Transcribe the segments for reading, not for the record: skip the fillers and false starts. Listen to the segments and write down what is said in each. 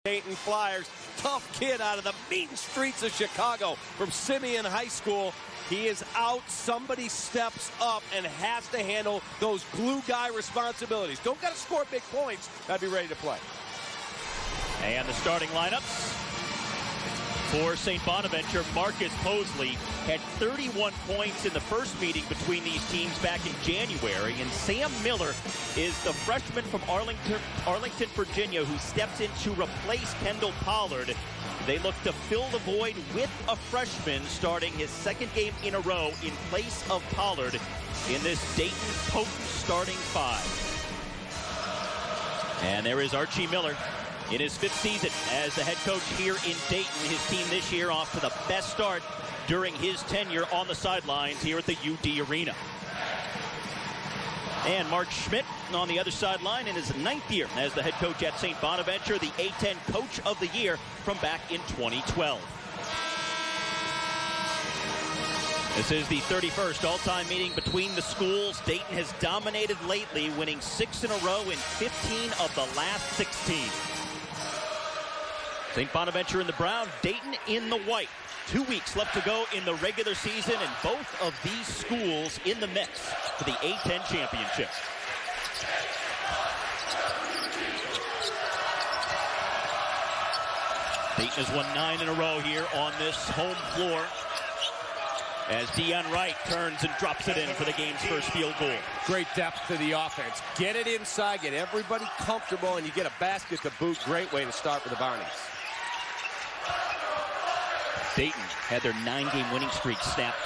Dayton Flyers. Tough kid out of the mean streets of Chicago from Simeon High School. He is out. Somebody steps up and has to handle those glue guy responsibilities. Don't got to score big points. Got to be ready to play. And the starting lineups for St. Bonaventure. Marcus Mosley had 31 points in the first meeting between these teams back in January. And Sam Miller is the freshman from Arlington, Virginia, who steps in to replace Kendall Pollard. They look to fill the void with a freshman starting his second game in a row in place of Pollard in this Dayton potent starting five. And there is Archie Miller in his fifth season as the head coach here in Dayton. His team this year off to the best start during his tenure on the sidelines here at the UD Arena. And Mark Schmidt on the other sideline in his ninth year as the head coach at St. Bonaventure, the A-10 Coach of the Year from back in 2012. This is the 31st all-time meeting between the schools. Dayton has dominated lately, winning 6 in a row in 15 of the last 16. St. Bonaventure in the brown, Dayton in the white. 2 weeks left to go in the regular season, and both of these schools in the mix for the A-10 championship. Dayton has won 9 in a row here on this home floor as Deion Wright turns and drops it in for the game's first field goal. Great depth to the offense. Get it inside, get everybody comfortable, and you get a basket to boot. Great way to start with the Barneys. Dayton had their 9-game winning streak snapped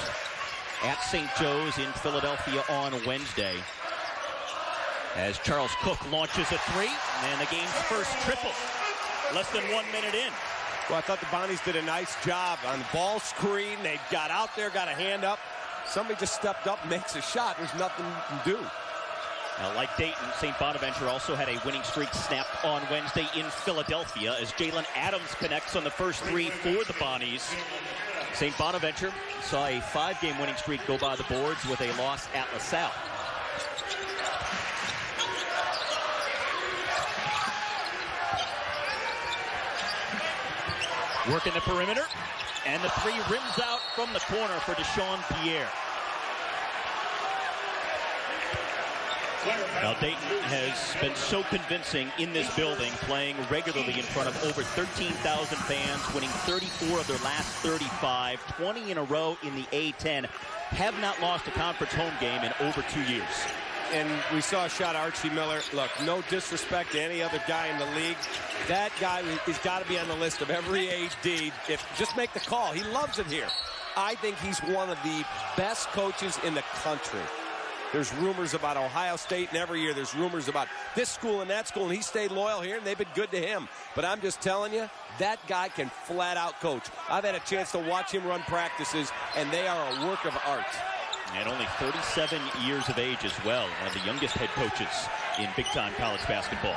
at St. Joe's in Philadelphia on Wednesday as Charles Cook launches a three, and the game's first triple less than 1 minute in. Well, I thought the Bonnies did a nice job on the ball screen. They got out there, got a hand up. Somebody just stepped up, makes a shot. There's nothing you can do. Now, like Dayton, St. Bonaventure also had a winning streak snapped on Wednesday in Philadelphia as Jalen Adams connects on the first three for the Bonnies. St. Bonaventure saw a 5-game winning streak go by the boards with a loss at LaSalle. Working the perimeter, and the three rims out from the corner for Deshaun Pierre. Now, Dayton has been so convincing in this building, playing regularly in front of over 13,000 fans, winning 34 of their last 35, 20 in a row in the A-10. Have not lost a conference home game in over 2 years. And we saw a shot of Archie Miller. Look, no disrespect to any other guy in the league. That guy has got to be on the list of every AD. Just make the call. He loves it here. I think he's one of the best coaches in the country. There's rumors about Ohio State, and every year there's rumors about this school and that school, and he stayed loyal here, and they've been good to him. But I'm just telling you, that guy can flat out coach. I've had a chance to watch him run practices, and they are a work of art. And only 37 years of age as well. One of the youngest head coaches in big-time college basketball.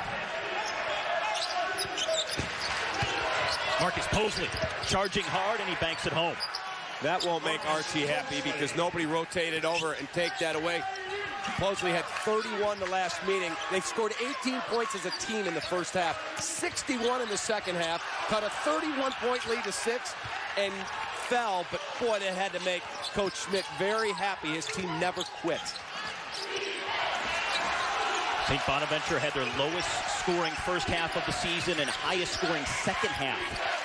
Marcus Mosley charging hard, and he banks it home. That won't make Archie happy because nobody rotated over and take that away. Mosley had 31 the last meeting. They scored 18 points as a team in the first half, 61 in the second half, cut a 31-point lead to 6, and fell, but boy, they had to make Coach Schmidt very happy. His team never quit. St. Bonaventure had their lowest scoring first half of the season and highest scoring second half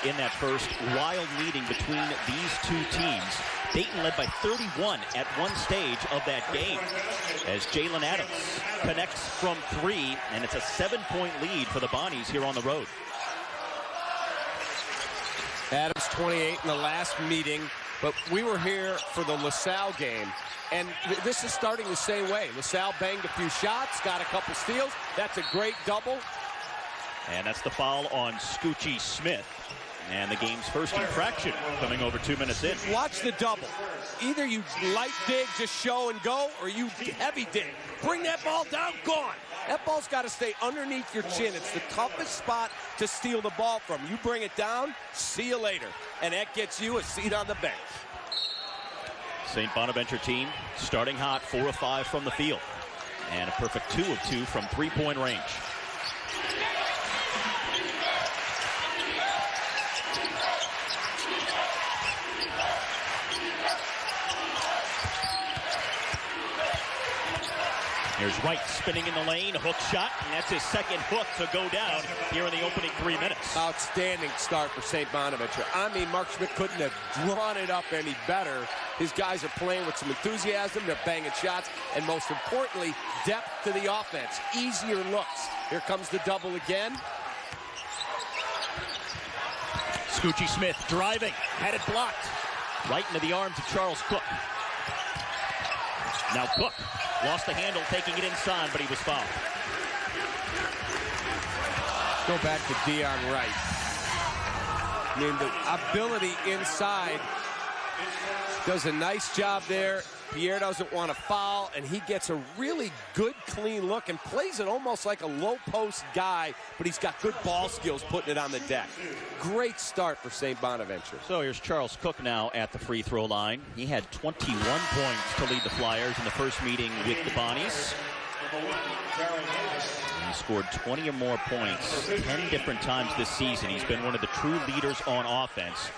in that first wild meeting between these two teams. Dayton led by 31 at one stage of that game as Jalen Adams connects from 3, and it's a 7-point lead for the Bonnies here on the road. Adams 28 in the last meeting, but we were here for the LaSalle game, and this is starting the same way. LaSalle banged a few shots, got a couple steals. That's a great double. And that's the foul on Scoochie Smith. And the game's first infraction coming over 2 minutes in. Watch the double. Either you light dig, just show and go, or you heavy dig. Bring that ball down, gone. That ball's got to stay underneath your chin. It's the toughest spot to steal the ball from. You bring it down, see you later. And that gets you a seat on the bench. St. Bonaventure team starting hot, 4 of 5 from the field. And a perfect 2 of 2 from 3-point range. Here's Wright spinning in the lane, hook shot, and that's his second hook to go down here in the opening 3 minutes. Outstanding start for St. Bonaventure. I mean, Mark Schmidt couldn't have drawn it up any better. His guys are playing with some enthusiasm, they're banging shots, and most importantly, depth to the offense. Easier looks. Here comes the double again. Scoochie Smith driving, had it blocked. Right into the arms of Charles Cook. Now Cook lost the handle, taking it inside, but he was fouled. Go back to Dion Wright. I mean, the ability inside, does a nice job there. Pierre doesn't want to foul, and he gets a really good, clean look and plays it almost like a low-post guy, but he's got good ball skills putting it on the deck. Great start for St. Bonaventure. So here's Charles Cook now at the free throw line. He had 21 points to lead the Flyers in the first meeting with the Bonnies. He scored 20 or more points 10 different times this season. He's been one of the true leaders on offense.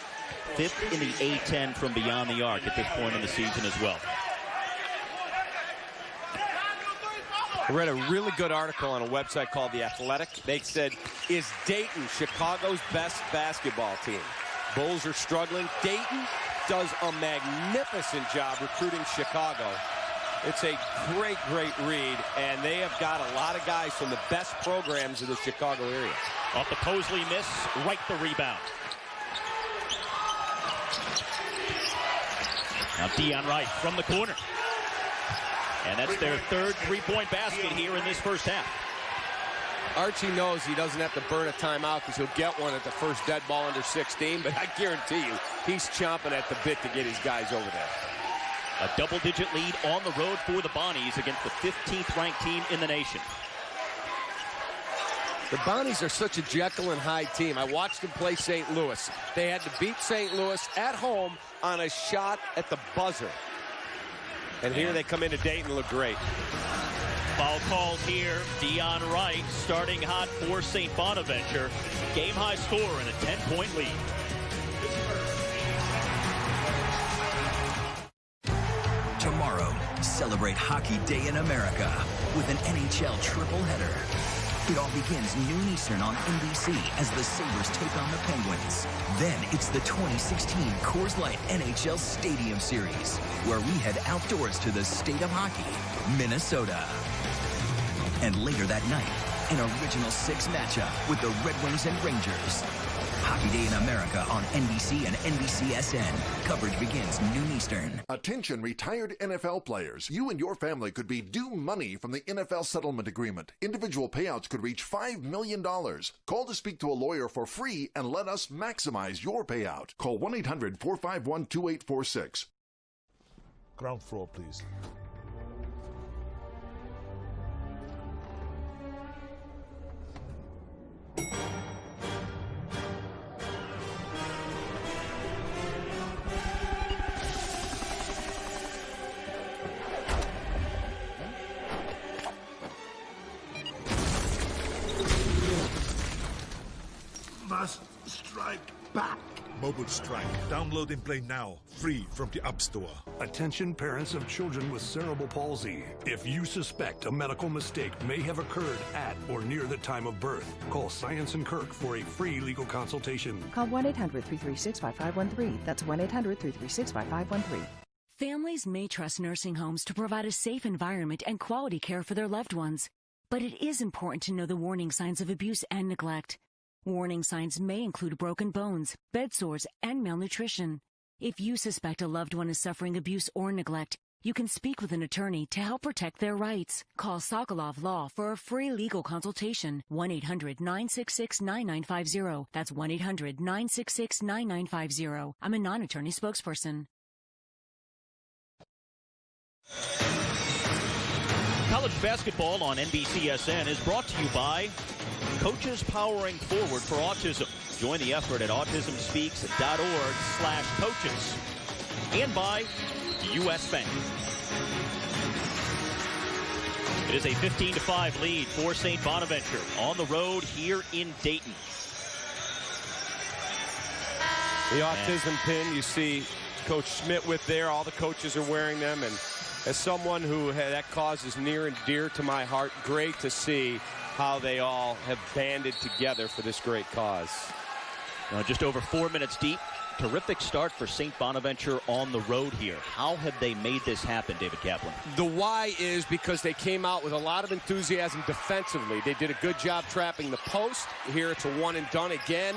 5th in the A10 from beyond the arc at this point in the season as well. I read a really good article on a website called The Athletic. They said, is Dayton Chicago's best basketball team? Bulls are struggling. Dayton does a magnificent job recruiting Chicago. It's a great, great read, and they have got a lot of guys from the best programs in the Chicago area. Off the Posley miss, right the rebound. Now Dion Wright from the corner. And that's their third three-point basket here in this first half. Archie knows he doesn't have to burn a timeout because he'll get one at the first dead ball under 16, but I guarantee you he's chomping at the bit to get his guys over there. A double-digit lead on the road for the Bonnies against the 15th ranked team in the nation. The Bonnies are such a Jekyll and Hyde team. I watched them play St. Louis. They had to beat St. Louis at home on a shot at the buzzer. And here they come into Dayton and look great. Foul called here. Dion Wright starting hot for St. Bonaventure. Game high score and a 10-point lead. Tomorrow, celebrate Hockey Day in America with an NHL triple header. It all begins noon Eastern on NBC as the Sabres take on the Penguins. Then it's the 2016 Coors Light NHL Stadium Series, where we head outdoors to the state of hockey, Minnesota. And later that night, an original six matchup with the Red Wings and Rangers. Hockey Day in America on NBC and NBCSN. Coverage begins noon Eastern. Attention retired NFL players. You and your family could be due money from the NFL settlement agreement. Individual payouts could reach $5 million. Call to speak to a lawyer for free and let us maximize your payout. Call 1-800-451-2846. Ground floor, please. Must strike back. Mobile Strike. Download and play now, free from the App Store. Attention parents of children with cerebral palsy. If you suspect a medical mistake may have occurred at or near the time of birth, call Science and Kirk for a free legal consultation. Call 1-800-336-5513. That's 1-800-336-5513. Families may trust nursing homes to provide a safe environment and quality care for their loved ones. But it is important to know the warning signs of abuse and neglect. Warning signs may include broken bones, bed sores, and malnutrition. If you suspect a loved one is suffering abuse or neglect, you can speak with an attorney to help protect their rights. Call Sokolov Law for a free legal consultation. 1-800-966-9950. That's 1-800-966-9950. I'm a non-attorney spokesperson. College basketball on NBCSN is brought to you by Coaches Powering Forward for Autism. Join the effort at autismspeaks.org/coaches. And by U.S. Bank. It is a 15-5 lead for St. Bonaventure on the road here in Dayton. The autism pin you see Coach Schmidt with there. All the coaches are wearing them, and As someone who that cause is near and dear to my heart, great to see how they all have banded together for this great cause. Just over 4 minutes deep. Terrific start for St. Bonaventure on the road here. How have they made this happen, David Kaplan? The why is because they came out with a lot of enthusiasm defensively. They did a good job trapping the post. Here it's a one and done again.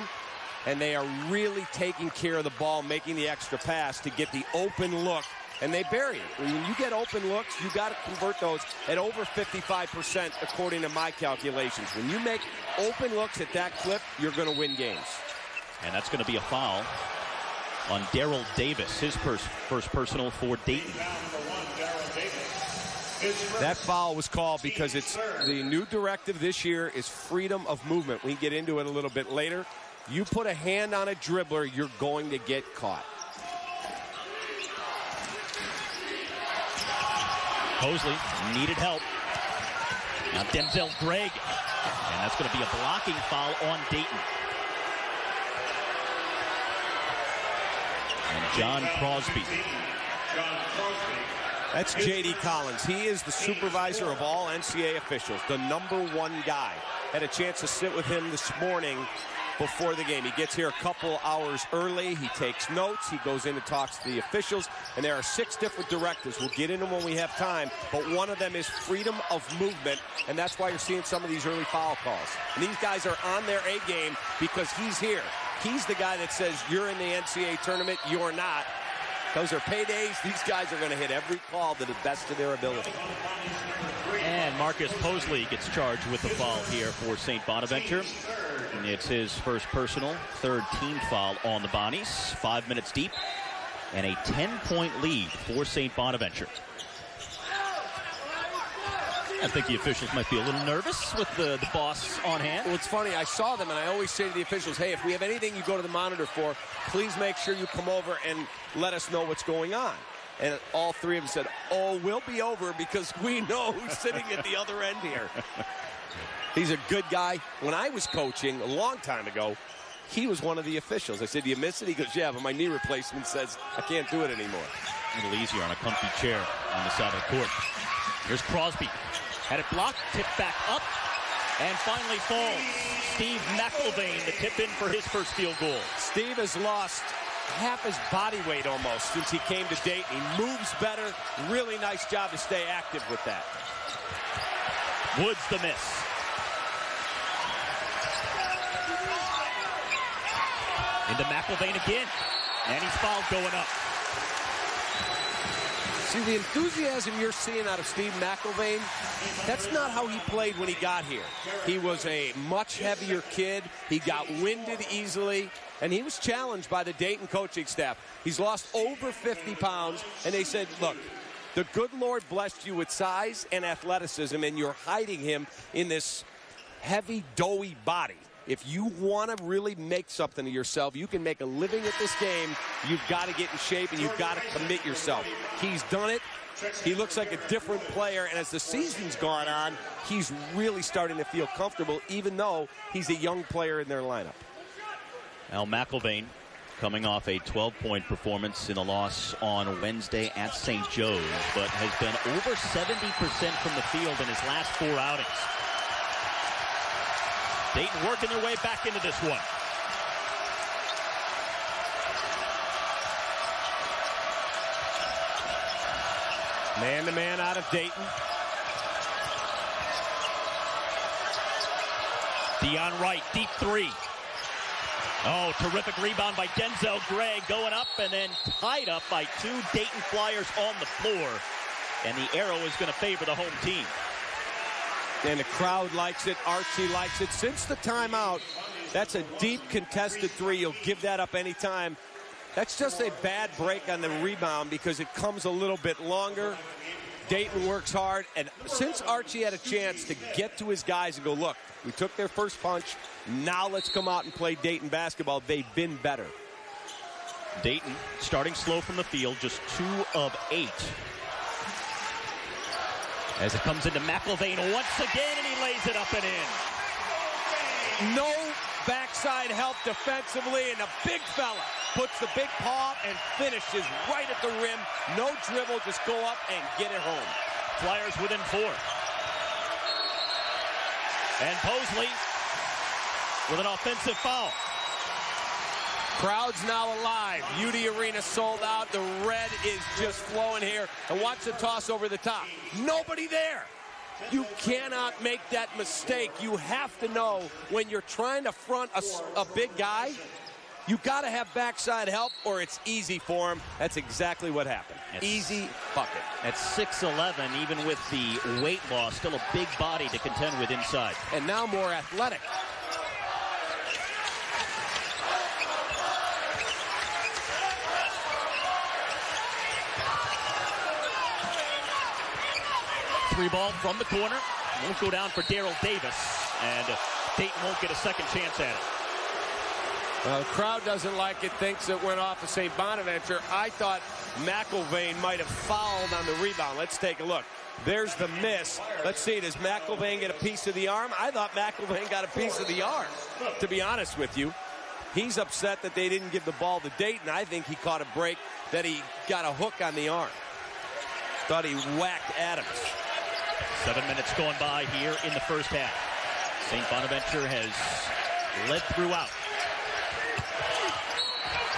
And they are really taking care of the ball, making the extra pass to get the open look. And they bury it. When you get open looks, you got to convert those at over 55%, according to my calculations. When you make open looks at that clip, you're going to win games. And that's going to be a foul on Darrell Davis, his first personal for Dayton. That foul was called because it's the new directive this year is freedom of movement. We can get into it a little bit later. You put a hand on a dribbler, you're going to get caught. Mosley needed help. Now Denzel Gregg. And that's going to be a blocking foul on Dayton. And John Crosby. That's J.D. Collins. He is the supervisor of all NCAA officials, the #1 guy. Had a chance to sit with him this morning before the game. He gets here a couple hours early. He takes notes. He goes in and talks to the officials. And there are 6 different directives. We'll get into them when we have time. But one of them is freedom of movement. And that's why you're seeing some of these early foul calls. And these guys are on their A game because he's here. He's the guy that says you're in the NCAA tournament, you're not. Those are paydays. These guys are going to hit every call to the best of their ability. And Marcus Mosley gets charged with the foul here for St. Bonaventure. And it's his first personal, 3rd team foul on the Bonnies. 5 minutes deep and a 10-point lead for St. Bonaventure. I think the officials might be a little nervous with the boss on hand. Well, it's funny. I saw them, and I always say to the officials, hey, if we have anything you go to the monitor for, please make sure you come over and let us know what's going on. And all 3 of them said, oh, we'll be over because we know who's sitting at the other end here. He's a good guy. When I was coaching a long time ago, he was one of the officials. I said, do you miss it? He goes, yeah, but my knee replacement says I can't do it anymore. A little easier on a comfy chair on the side of the court. Here's Crosby. Had it blocked, tipped back up, and finally falls. Steve McIlvain, the tip-in for his first field goal. Steve has lost half his body weight almost since he came to Dayton. He moves better. Really nice job to stay active with that. Woods the miss. Into McIlvain again. And he's fouled going up. See, the enthusiasm you're seeing out of Steve McIlvain, that's not how he played when he got here. He was a much heavier kid. He got winded easily, and he was challenged by the Dayton coaching staff. He's lost over 50 pounds, and they said, look, the good Lord blessed you with size and athleticism, and you're hiding him in this heavy, doughy body. If you want to really make something of yourself, you can make a living at this game, you've got to get in shape and you've got to commit yourself. He's done it. He looks like a different player, and as the season's gone on, he's really starting to feel comfortable, even though he's a young player in their lineup. Now McIlvain coming off a 12-point performance in the loss on Wednesday at St. Joe's, but has been over 70% from the field in his last 4 outings. Dayton working their way back into this one. Man-to-man out of Dayton. Dion Wright, deep 3. Oh, terrific rebound by Denzel Gregg, going up and then tied up by 2 Dayton Flyers on the floor. And the arrow is going to favor the home team. And the crowd likes it. Archie likes it. Since the timeout, that's a deep contested 3. You'll give that up anytime. That's just a bad break on the rebound because it comes a little bit longer. Dayton works hard. And since Archie had a chance to get to his guys and go, look, we took their first punch. Now let's come out and play Dayton basketball. They've been better. Dayton starting slow from the field, just 2 of 8. As it comes into McIlvain once again, and he lays it up and in. No backside help defensively, and the big fella puts the big paw and finishes right at the rim. No dribble, just go up and get it home. Flyers within 4. And Posley with an offensive foul. Crowd's now alive. UD Arena sold out. The red is just flowing here. And watch the toss over the top. Nobody there. You cannot make that mistake. You have to know when you're trying to front a big guy, you got to have backside help or it's easy for him. That's exactly what happened. Easy bucket. At 6'11", even with the weight loss, still a big body to contend with inside. And now more athletic. Three ball from the corner. Won't go down for Daryl Davis. And Dayton won't get a second chance at it. Well, the crowd doesn't like it, thinks it went off of St. Bonaventure. I thought McIlvain might have fouled on the rebound. Let's take a look. There's the miss. Let's see, does McIlvain get a piece of the arm? I thought McIlvain got a piece of the arm, to be honest with you. He's upset that they didn't give the ball to Dayton. I think he caught a break, that he got a hook on the arm. Thought he whacked Adams. 7 minutes going by here in the first half. St. Bonaventure has led throughout.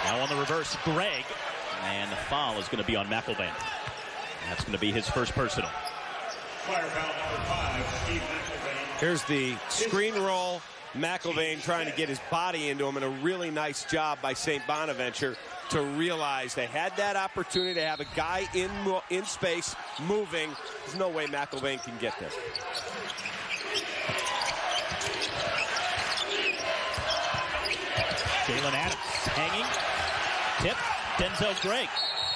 Now on the reverse, Gregg. And the foul is going to be on McIlvain. That's going to be his first personal. Here's the screen roll. McIlvain trying to get his body into him, and a really nice job by St. Bonaventure to realize they had that opportunity to have a guy in space moving. There's no way McIlvain can get there. Jalen Adams hanging. Tip. Denzel Gregg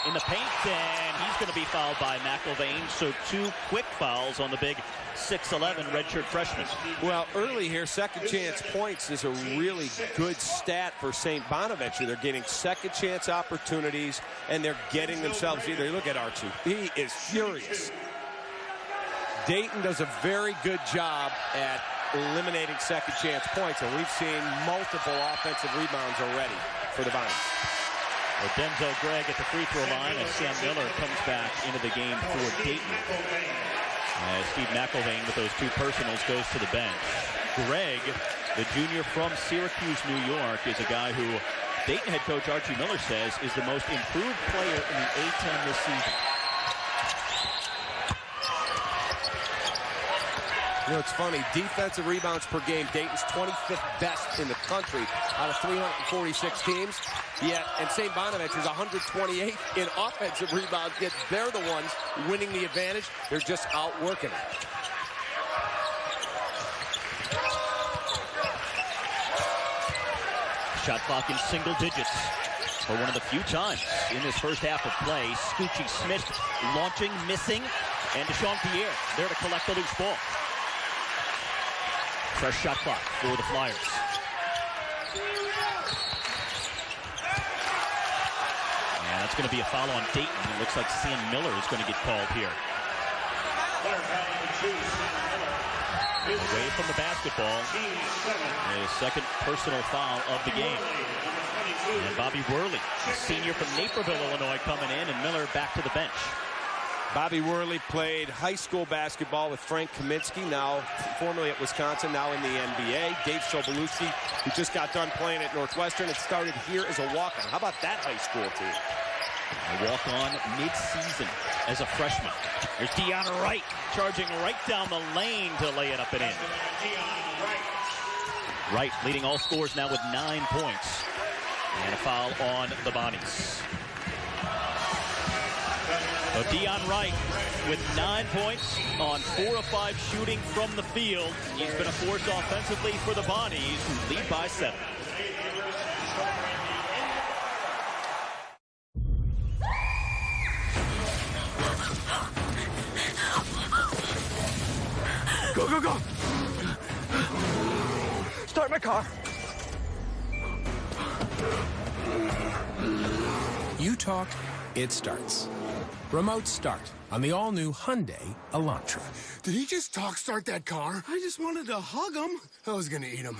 in the paint, and he's going to be fouled by McIlvain. So 2 quick fouls on the big 6'11" redshirt freshman. Well, early here, second chance points is a really good stat for St. Bonaventure. They're getting second chance opportunities, and they're getting themselves either. Look at Archie. He is furious. Dayton does a very good job at eliminating second chance points, and we've seen multiple offensive rebounds already for the Bonnies. Well, Denzel Gregg at the free throw line as Sam Miller comes back into the game for Dayton. Steve McIlvain with those 2 personals goes to the bench. Gregg, the junior from Syracuse, New York, is a guy who Dayton head coach Archie Miller says is the most improved player in the A-10 this season. You know, it's funny, defensive rebounds per game, Dayton's 25th best in the country out of 346 teams. Yet, and St. Bonaventure's 128th in offensive rebounds, yet they're the ones winning the advantage. They're just outworking it. Shot clock in single digits for one of the few times in this first half of play. Scoochie Smith launching, missing, and Deshaun Pierre there to collect the loose ball. Fresh shot clock for the Flyers. And that's going to be a foul on Dayton. It looks like Sam Miller is going to get called here. Away from the basketball. A second personal foul of the game. And Bobby Worley, a senior from Naperville, Illinois, coming in, and Miller back to the bench. Bobby Worley played high school basketball with Frank Kaminsky, now formerly at Wisconsin, now in the NBA. Dave Sobolewski, who just got done playing at Northwestern and started here as a walk-on. How about that high school team? A walk-on mid-season as a freshman. There's Deion Wright charging right down the lane to lay it up and in. Wright leading all scorers now with 9 points. And a foul on the Bonnies. So Deion Wright with 9 points on 4 of 5 shooting from the field. He's been a force offensively for the Bonnies, who lead by 7. Go, go, go! Start my car. You talk, it starts. Remote start on the all-new Hyundai Elantra. Did he just talk start that car? I just wanted to hug him. I was gonna eat him.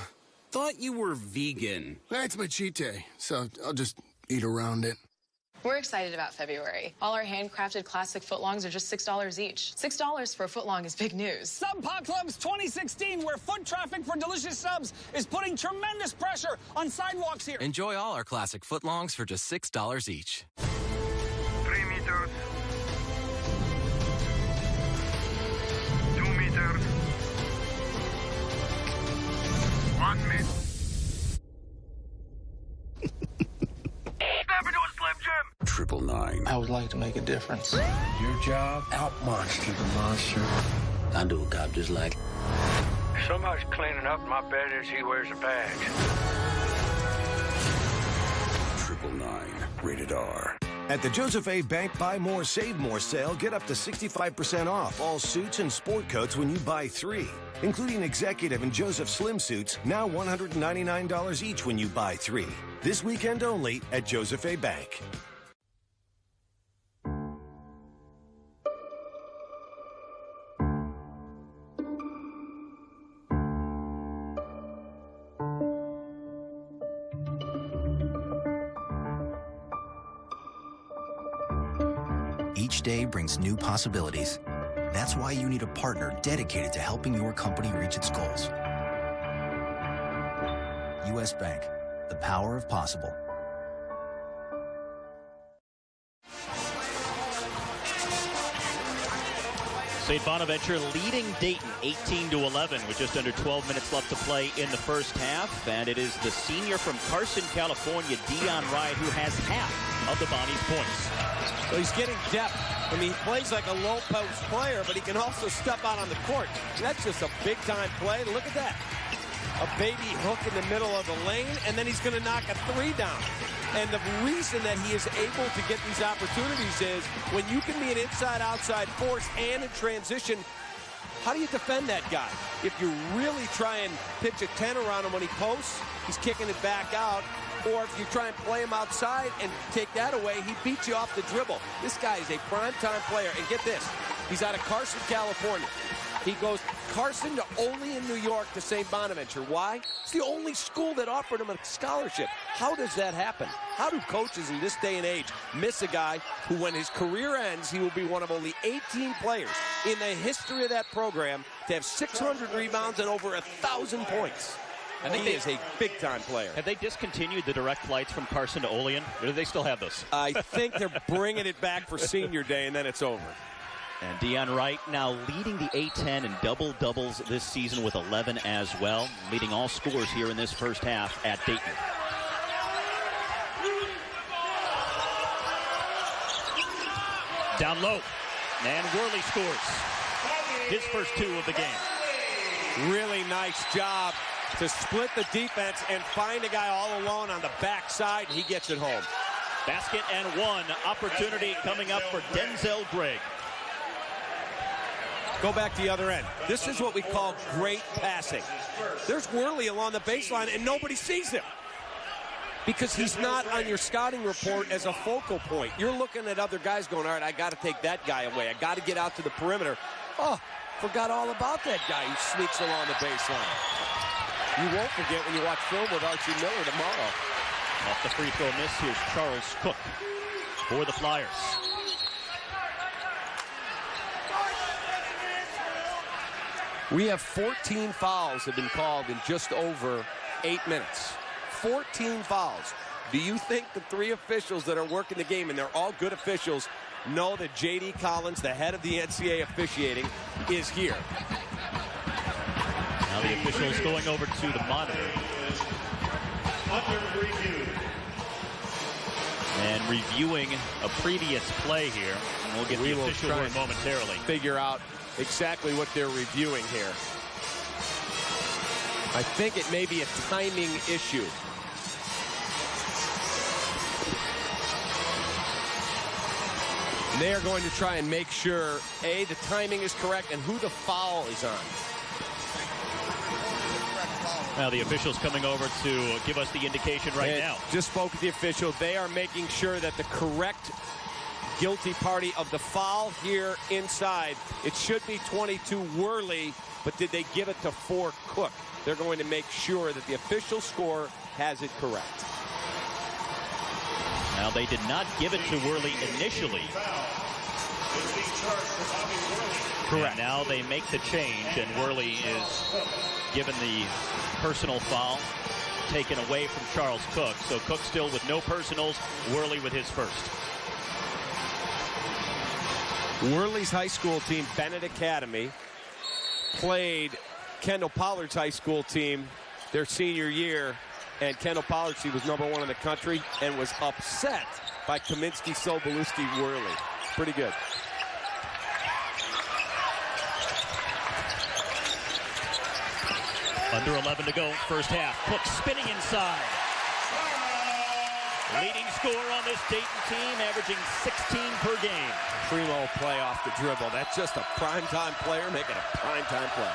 thought you were vegan. It's my cheat day, so I'll just eat around it. We're excited about February. All our handcrafted classic footlongs are just $6 each. $6 for a footlong is big news. Sub Pop Clubs 2016, where foot traffic for delicious subs is putting tremendous pressure on sidewalks here. Enjoy all our classic footlongs for just $6 each. 3 meters. 2 meters. 1 meter. Step into a Slim Jim. 999. I would like to make a difference. Your job? Out monster the monster. I do a cop just like. So much cleaning up my bed as he wears a badge. 999. Rated R. At the Joseph A. Bank Buy More, Save More sale, get up to 65% off all suits and sport coats when you buy 3, including executive and Joseph Slim suits, now $199 each when you buy 3. This weekend only at Joseph A. Bank. Each day brings new possibilities. That's why you need a partner dedicated to helping your company reach its goals. U.S. Bank, the power of possible. St. Bonaventure leading Dayton 18-11 with just under 12 minutes left to play in the first half. And it is the senior from Carson, California, Dion Wright, who has half of the Bonnies' points. Well, he's getting depth. I mean, he plays like a low-post player, but he can also step out on the court. That's just a big-time play. Look at that. A baby hook in the middle of the lane, and then he's going to knock a 3 down. And the reason that he is able to get these opportunities is when you can be an inside-outside force and in transition, how do you defend that guy? If you really try and pitch a 10 around him when he posts, he's kicking it back out. Or if you try and play him outside and take that away, he beats you off the dribble. This guy is a prime-time player. And get this, he's out of Carson, California. He goes Carson to only in New York to St. Bonaventure. Why? It's the only school that offered him a scholarship. How does that happen? How do coaches in this day and age miss a guy who, when his career ends, he will be one of only 18 players in the history of that program to have 600 rebounds and over 1,000 points? I think he is a big-time player. Have they discontinued the direct flights from Carson to Olean, or do they still have those? I think they're bringing it back for senior day, and then it's over. And Dion Wright now leading the A-10 in double-doubles this season with 11 as well, leading all scores here in this first half at Dayton. Down low, and Worley scores his first 2 of the game. Really nice job to split the defense and find a guy all alone on the backside, and he gets it home. Basket and 1. Opportunity coming up for Denzel Gregg. Go back to the other end. This is what we call great passing. There's Worley along the baseline, and nobody sees him because he's not on your scouting report as a focal point. You're looking at other guys going, all right, I got to take that guy away. I got to get out to the perimeter. Oh, forgot all about that guy who sneaks along the baseline. You won't forget when you watch film with Archie Miller tomorrow. Off the free throw miss, here's Charles Cook for the Flyers. We have 14 fouls have been called in just over 8 minutes. 14 fouls. Do you think the 3 officials that are working the game, and they're all good officials, know that J.D. Collins, the head of the NCAA officiating, is here? Now the officials going over to the monitor. And reviewing a previous play here. And we'll get the official word momentarily. Figure out exactly what they're reviewing here. I think it may be a timing issue. They are going to try and make sure, A, the timing is correct and who the foul is on. Now the officials coming over to give us the indication right now. Just spoke with the official. They are making sure that the correct guilty party of the foul here inside. It should be 22 Worley, but did they give it to 4 Cook? they're going to make sure that the official score has it correct. Now, they did not give it to Worley initially. Correct. And now they make the change, and Worley is given the personal foul taken away from Charles Cook. So Cook still with no personals, Worley with his first. Worley's high school team, Bennett Academy, played Kendall Pollard's high school team their senior year, and Kendall Pollard's team was #1 in the country and was upset by Kaminsky Sobolewski Worley. Pretty good. Under 11 to go, first half. Cook spinning inside. Leading scorer on this Dayton team, averaging 16 per game. Primo play off the dribble. That's just a primetime player making a primetime play.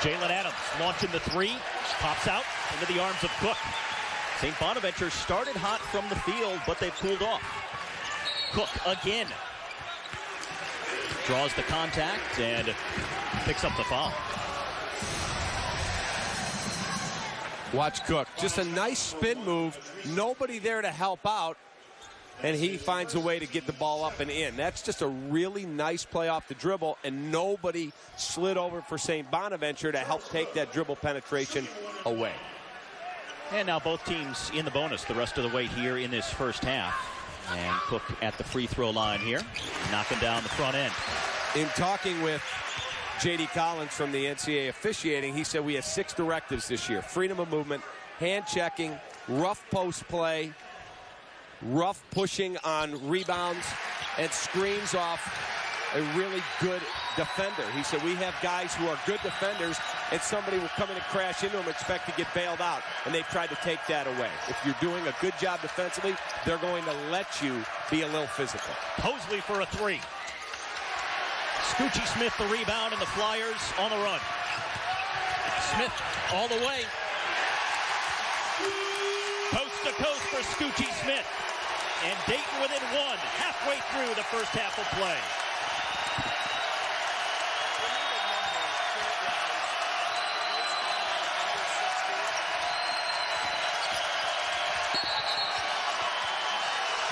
Jalen Adams launching the three, pops out into the arms of Cook. St. Bonaventure started hot from the field, but they've cooled off. Cook again. Draws the contact and picks up the foul. Watch Cook. Just a nice spin move. Nobody there to help out. And he finds a way to get the ball up and in. That's just a really nice play off the dribble, and nobody slid over for St. Bonaventure to help take that dribble penetration away. And now both teams in the bonus the rest of the way here in this first half. And Cook at the free throw line here, knocking down the front end. In talking with J.D. Collins from the NCAA officiating, he said we have 6 directives this year. Freedom of movement, hand checking, rough post play, rough pushing on rebounds, and screens off a really good defender. He said we have guys who are good defenders, and somebody will come in and crash into them and expect to get bailed out, and they've tried to take that away. If you're doing a good job defensively, they're going to let you be a little physical. Mosley for a three. Scoochie Smith the rebound, and the Flyers on the run. Smith all the way. Coast to coast for Scoochie Smith. And Dayton within 1, halfway through the first half of play.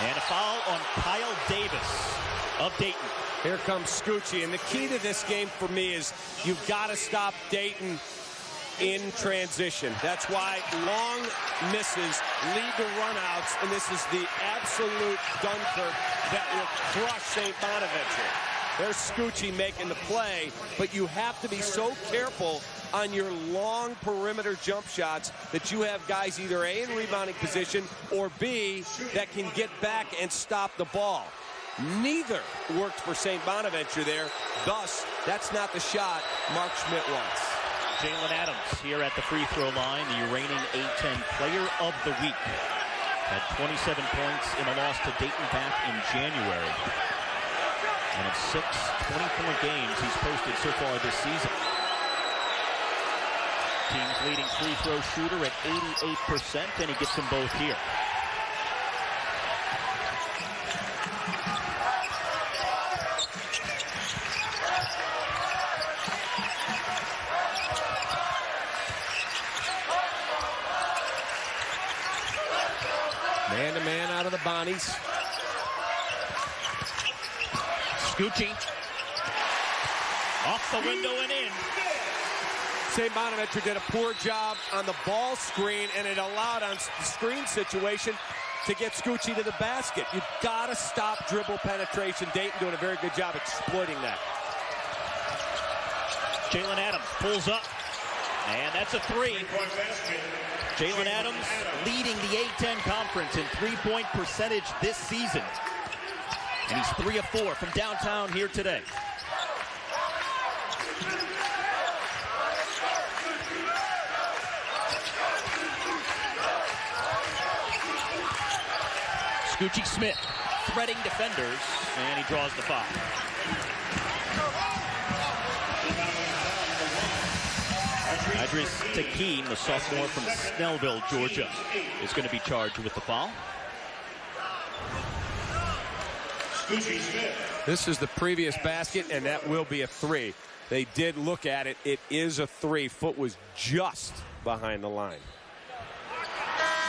And a foul on Kyle Davis of Dayton. Here comes Scoochie, and the key to this game for me is you've got to stop Dayton in transition. That's why long misses lead to runouts, and this is the absolute Dunkirk that will crush St. Bonaventure. There's Scoochie making the play, but you have to be so careful on your long perimeter jump shots that you have guys either A, in rebounding position, or B, that can get back and stop the ball. Neither worked for St. Bonaventure there. Thus, that's not the shot Mark Schmidt wants. Jalen Adams here at the free throw line, the reigning A-10 player of the week. Had 27 points in a loss to Dayton back in January. And in 6 20-point games he's posted so far this season. Team's leading free throw shooter at 88%, and he gets them both here. Man-to-man out of the Bonnies. Scoochie. Off the window and in. St. Bonaventure did a poor job on the ball screen, and it allowed on the screen situation to get Scoochie to the basket. You've got to stop dribble penetration. Dayton doing a very good job exploiting that. Jalen Adams pulls up, and that's a three. Jalen Adams leading the A-10 conference in three-point percentage this season. And he's 3 of 4 from downtown here today. Scoochie Smith threading defenders, and he draws the foul. Idris Takeem, the sophomore from Snellville, Georgia, is going to be charged with the foul. This is the previous basket, and that will be a three. They did look at it. It is a three. Foot was just behind the line.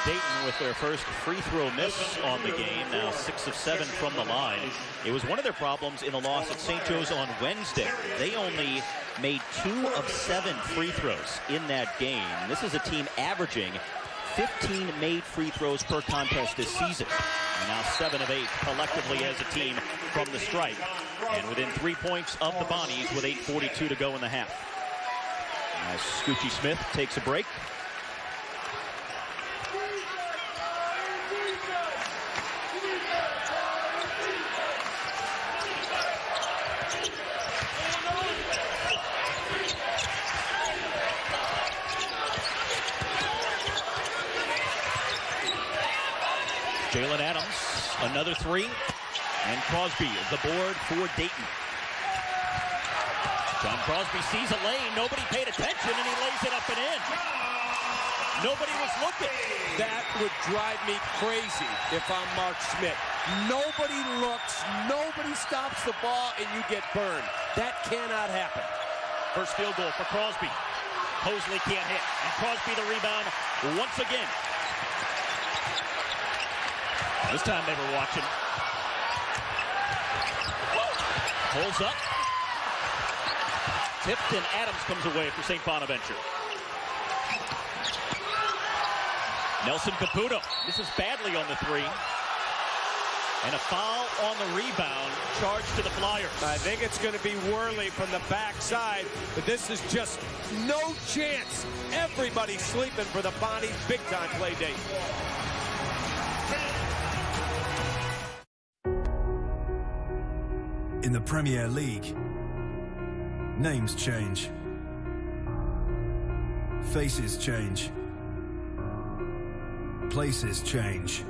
Dayton with their first free throw miss on the game, now 6 of 7 from the line. It was one of their problems in the loss at St. Joe's on Wednesday. They only made 2 of 7 free throws in that game. This is a team averaging 15 made free throws per contest this season. And now 7 of 8 collectively as a team from the stripe. And within 3 points of the Bonnies with 8:42 to go in the half. As Scoochie Smith takes a break. Jalen Adams, another three, and Crosby is the board for Dayton. John Crosby sees a lane, nobody paid attention, and he lays it up and in. Nobody was looking. That would drive me crazy if I'm Mark Schmidt. Nobody looks, nobody stops the ball, and you get burned. That cannot happen. First field goal for Crosby. Mosley can't hit, and Crosby the rebound once again. This time they were watching. Holds up. Tipped, and Adams comes away for St. Bonaventure. Nelson Caputo misses badly on the three. And a foul on the rebound, charged to the Flyers. I think it's going to be Worley from the backside, but this is just no chance. Everybody's sleeping for the Bonnies' big-time play date. In the Premier League, names change. Faces change. Places change.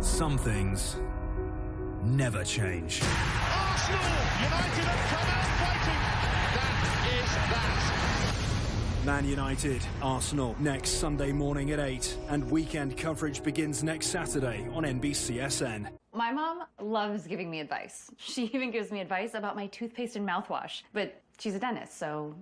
Some things never change. Arsenal United have come out fighting. That is that. Man United, Arsenal, next Sunday morning at 8, and weekend coverage begins next Saturday on NBCSN. My mom loves giving me advice. She even gives me advice about my toothpaste and mouthwash, but she's a dentist, so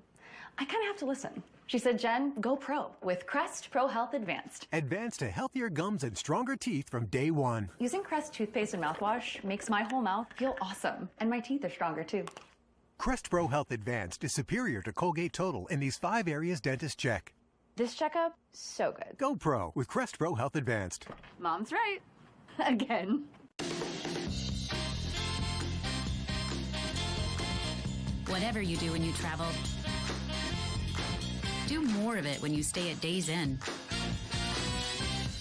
I kind of have to listen. She said, Jen, go pro with Crest Pro Health Advanced. Advanced to healthier gums and stronger teeth from day one. Using Crest toothpaste and mouthwash makes my whole mouth feel awesome, and my teeth are stronger too. Crest Pro Health Advanced is superior to Colgate Total in these 5 areas dentists check. This checkup, so good. Go pro with Crest Pro Health Advanced. Mom's right. Again. Whatever you do when you travel, do more of it when you stay at Days Inn.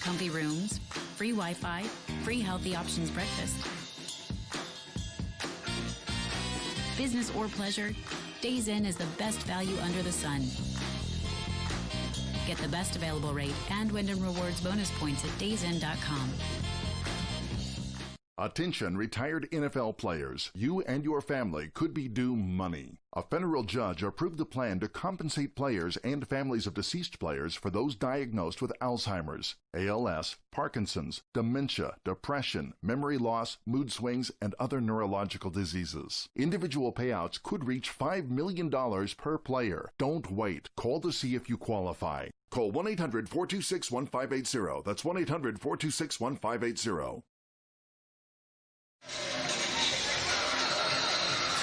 Comfy rooms, free Wi-Fi, free healthy options breakfast. Business or pleasure, Days Inn is the best value under the sun. Get the best available rate and Wyndham Rewards bonus points at daysinn.com. Attention retired NFL players. You and your family could be due money. A federal judge approved a plan to compensate players and families of deceased players for those diagnosed with Alzheimer's, ALS, Parkinson's, dementia, depression, memory loss, mood swings, and other neurological diseases. Individual payouts could reach $5 million per player. Don't wait. Call to see if you qualify. Call 1-800-426-1580. That's 1-800-426-1580.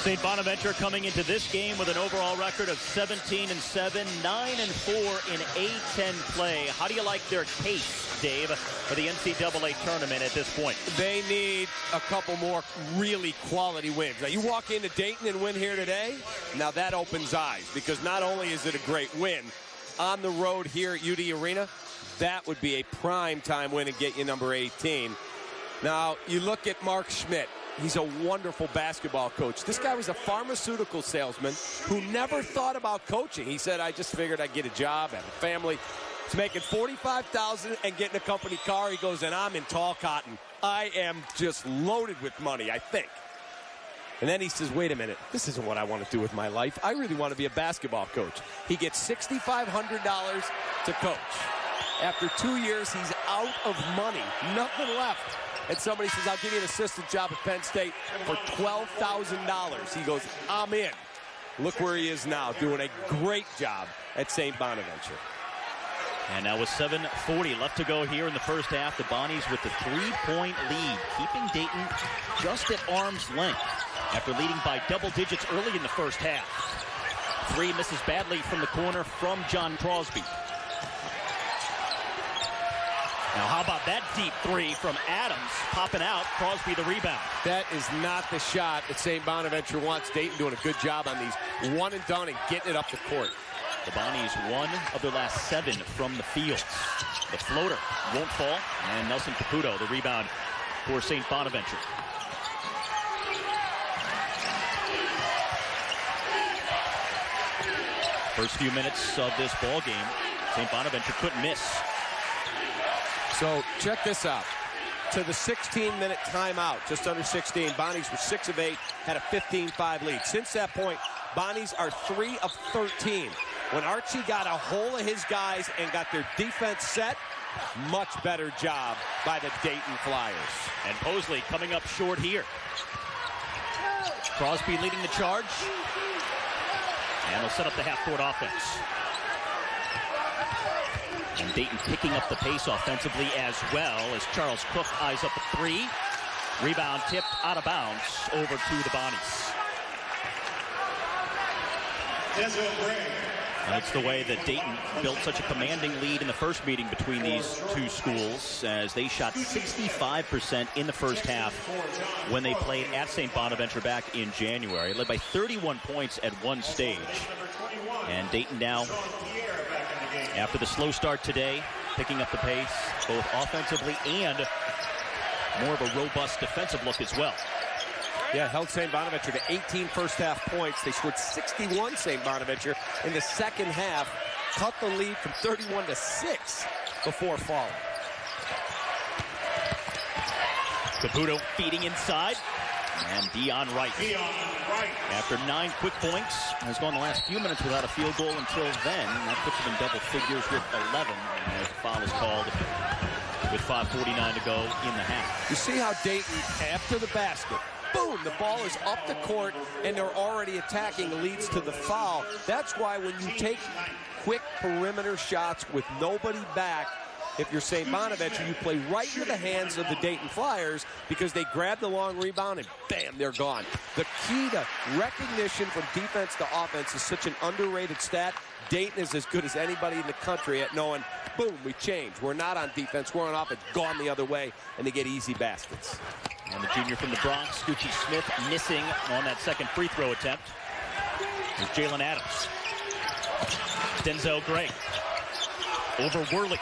St. Bonaventure coming into this game with an overall record of 17-7, 9-4 in A-10 play. How do you like their case, Dave, for the NCAA tournament at this point? They need a couple more really quality wins. Now, you walk into Dayton and win here today, now that opens eyes, because not only is it a great win, on the road here at UD Arena, that would be a prime time win and get you number 18. Now, you look at Mark Schmidt. He's a wonderful basketball coach. This guy was a pharmaceutical salesman who never thought about coaching. He said, I just figured I'd get a job, have a family. He's making $45,000 and getting a company car. He goes, and I'm in tall cotton. I am just loaded with money, I think. And then he says, wait a minute, this isn't what I want to do with my life. I really want to be a basketball coach. He gets $6,500 to coach. After 2 years, he's out of money. Nothing left. And somebody says, I'll give you an assistant job at Penn State for $12,000. He goes, I'm in. Look where he is now, doing a great job at St. Bonaventure. And now with 7:40 left to go here in the first half, the Bonnies with the 3-point lead, keeping Dayton just at arm's length after leading by double digits early in the first half. 3 misses badly from the corner from John Crosby. Now how about that deep 3 from Adams, popping out, Crosby the rebound. That is not the shot that St. Bonaventure wants. Dayton doing a good job on these one and done and getting it up the court. The Bonnies 1 of their last 7 from the field. The floater won't fall, and Nelson Caputo the rebound for St. Bonaventure. First few minutes of this ball game, St. Bonaventure couldn't miss. So check this out. To the 16-minute timeout, just under 16, Bonnies were 6 of 8, had a 15-5 lead. Since that point, Bonnies are 3 of 13. When Archie got a hold of his guys and got their defense set, much better job by the Dayton Flyers. And Posley coming up short here. Crosby leading the charge. And they'll set up the half-court offense. And Dayton picking up the pace offensively as well as Charles Cook eyes up a 3. Rebound tipped out of bounds over to the Bonnies. And it's the way that Dayton built such a commanding lead in the first meeting between these two schools, as they shot 65% in the first half when they played at St. Bonaventure back in January. Led by 31 points at one stage. And Dayton now, after the slow start today, picking up the pace, both offensively and more of a robust defensive look as well. Yeah, held St. Bonaventure to 18 first-half points. They scored 61, St. Bonaventure, in the second half. Cut the lead from 31 to 6 before falling. Caputo feeding inside. And Dion Wright, after 9 quick points, has gone the last few minutes without a field goal until then. That puts him in double figures with 11. And the foul is called with 5:49 to go in the half. You see how Dayton, after the basket, boom, the ball is up the court, and they're already attacking, leads to the foul. That's why when you take quick perimeter shots with nobody back, if you're St. Bonaventure, you play right into the hands of the Dayton Flyers because they grab the long rebound and bam, they're gone. The key to recognition from defense to offense is such an underrated stat. Dayton is as good as anybody in the country at knowing, boom, we change. We're not on defense, we're on offense, gone the other way, and they get easy baskets. And the junior from the Bronx, Scoochie Smith, missing on that second free throw attempt. Here's Jalen Adams. Denzel Gray over Worley.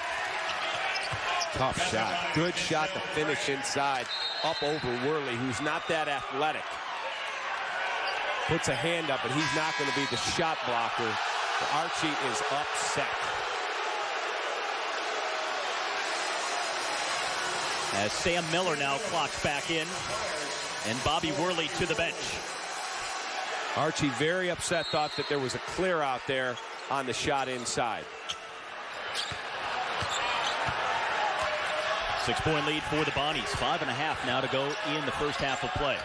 Tough shot. Good shot to finish inside. Up over Worley, who's not that athletic. Puts a hand up, but he's not going to be the shot blocker. Archie is upset. As Sam Miller now clocks back in, and Bobby Worley to the bench. Archie very upset, thought that there was a clear out there on the shot inside. 6-point lead for the Bonnies. 5.5 now to go in the first half of play.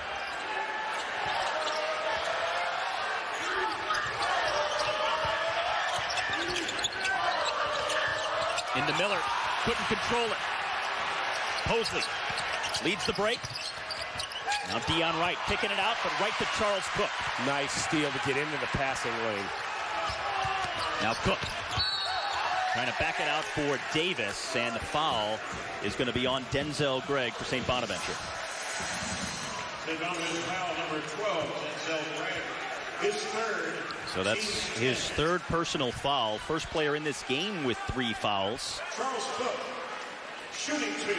Into Miller, couldn't control it. Posley leads the break. Now Dion Wright kicking it out, but right to Charles Cook. Nice steal to get into the passing lane. Now Cook trying to back it out for Davis, and the foul is going to be on Denzel Gregg for St. Bonaventure. St. Bonaventure foul number 12, Denzel Gregg. His third. So that's his third personal foul. First player in this game with 3 fouls. Charles Cook, shooting 2.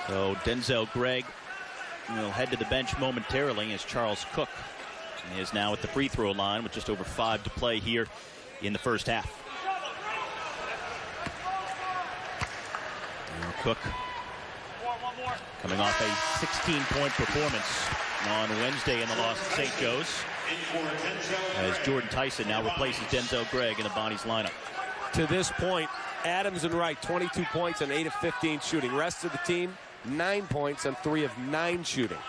So Denzel Gregg will head to the bench momentarily as Charles Cook is now at the free throw line with just over 5 to play here in the first half. Now Cook coming off a 16-point performance on Wednesday in the loss at St. Joe's, as Jordan Tyson now replaces Denzel Gregg in the Bonnies lineup. to this point, Adams and Wright, 22 points on 8 of 15 shooting. Rest of the team, 9 points on 3 of 9 shooting.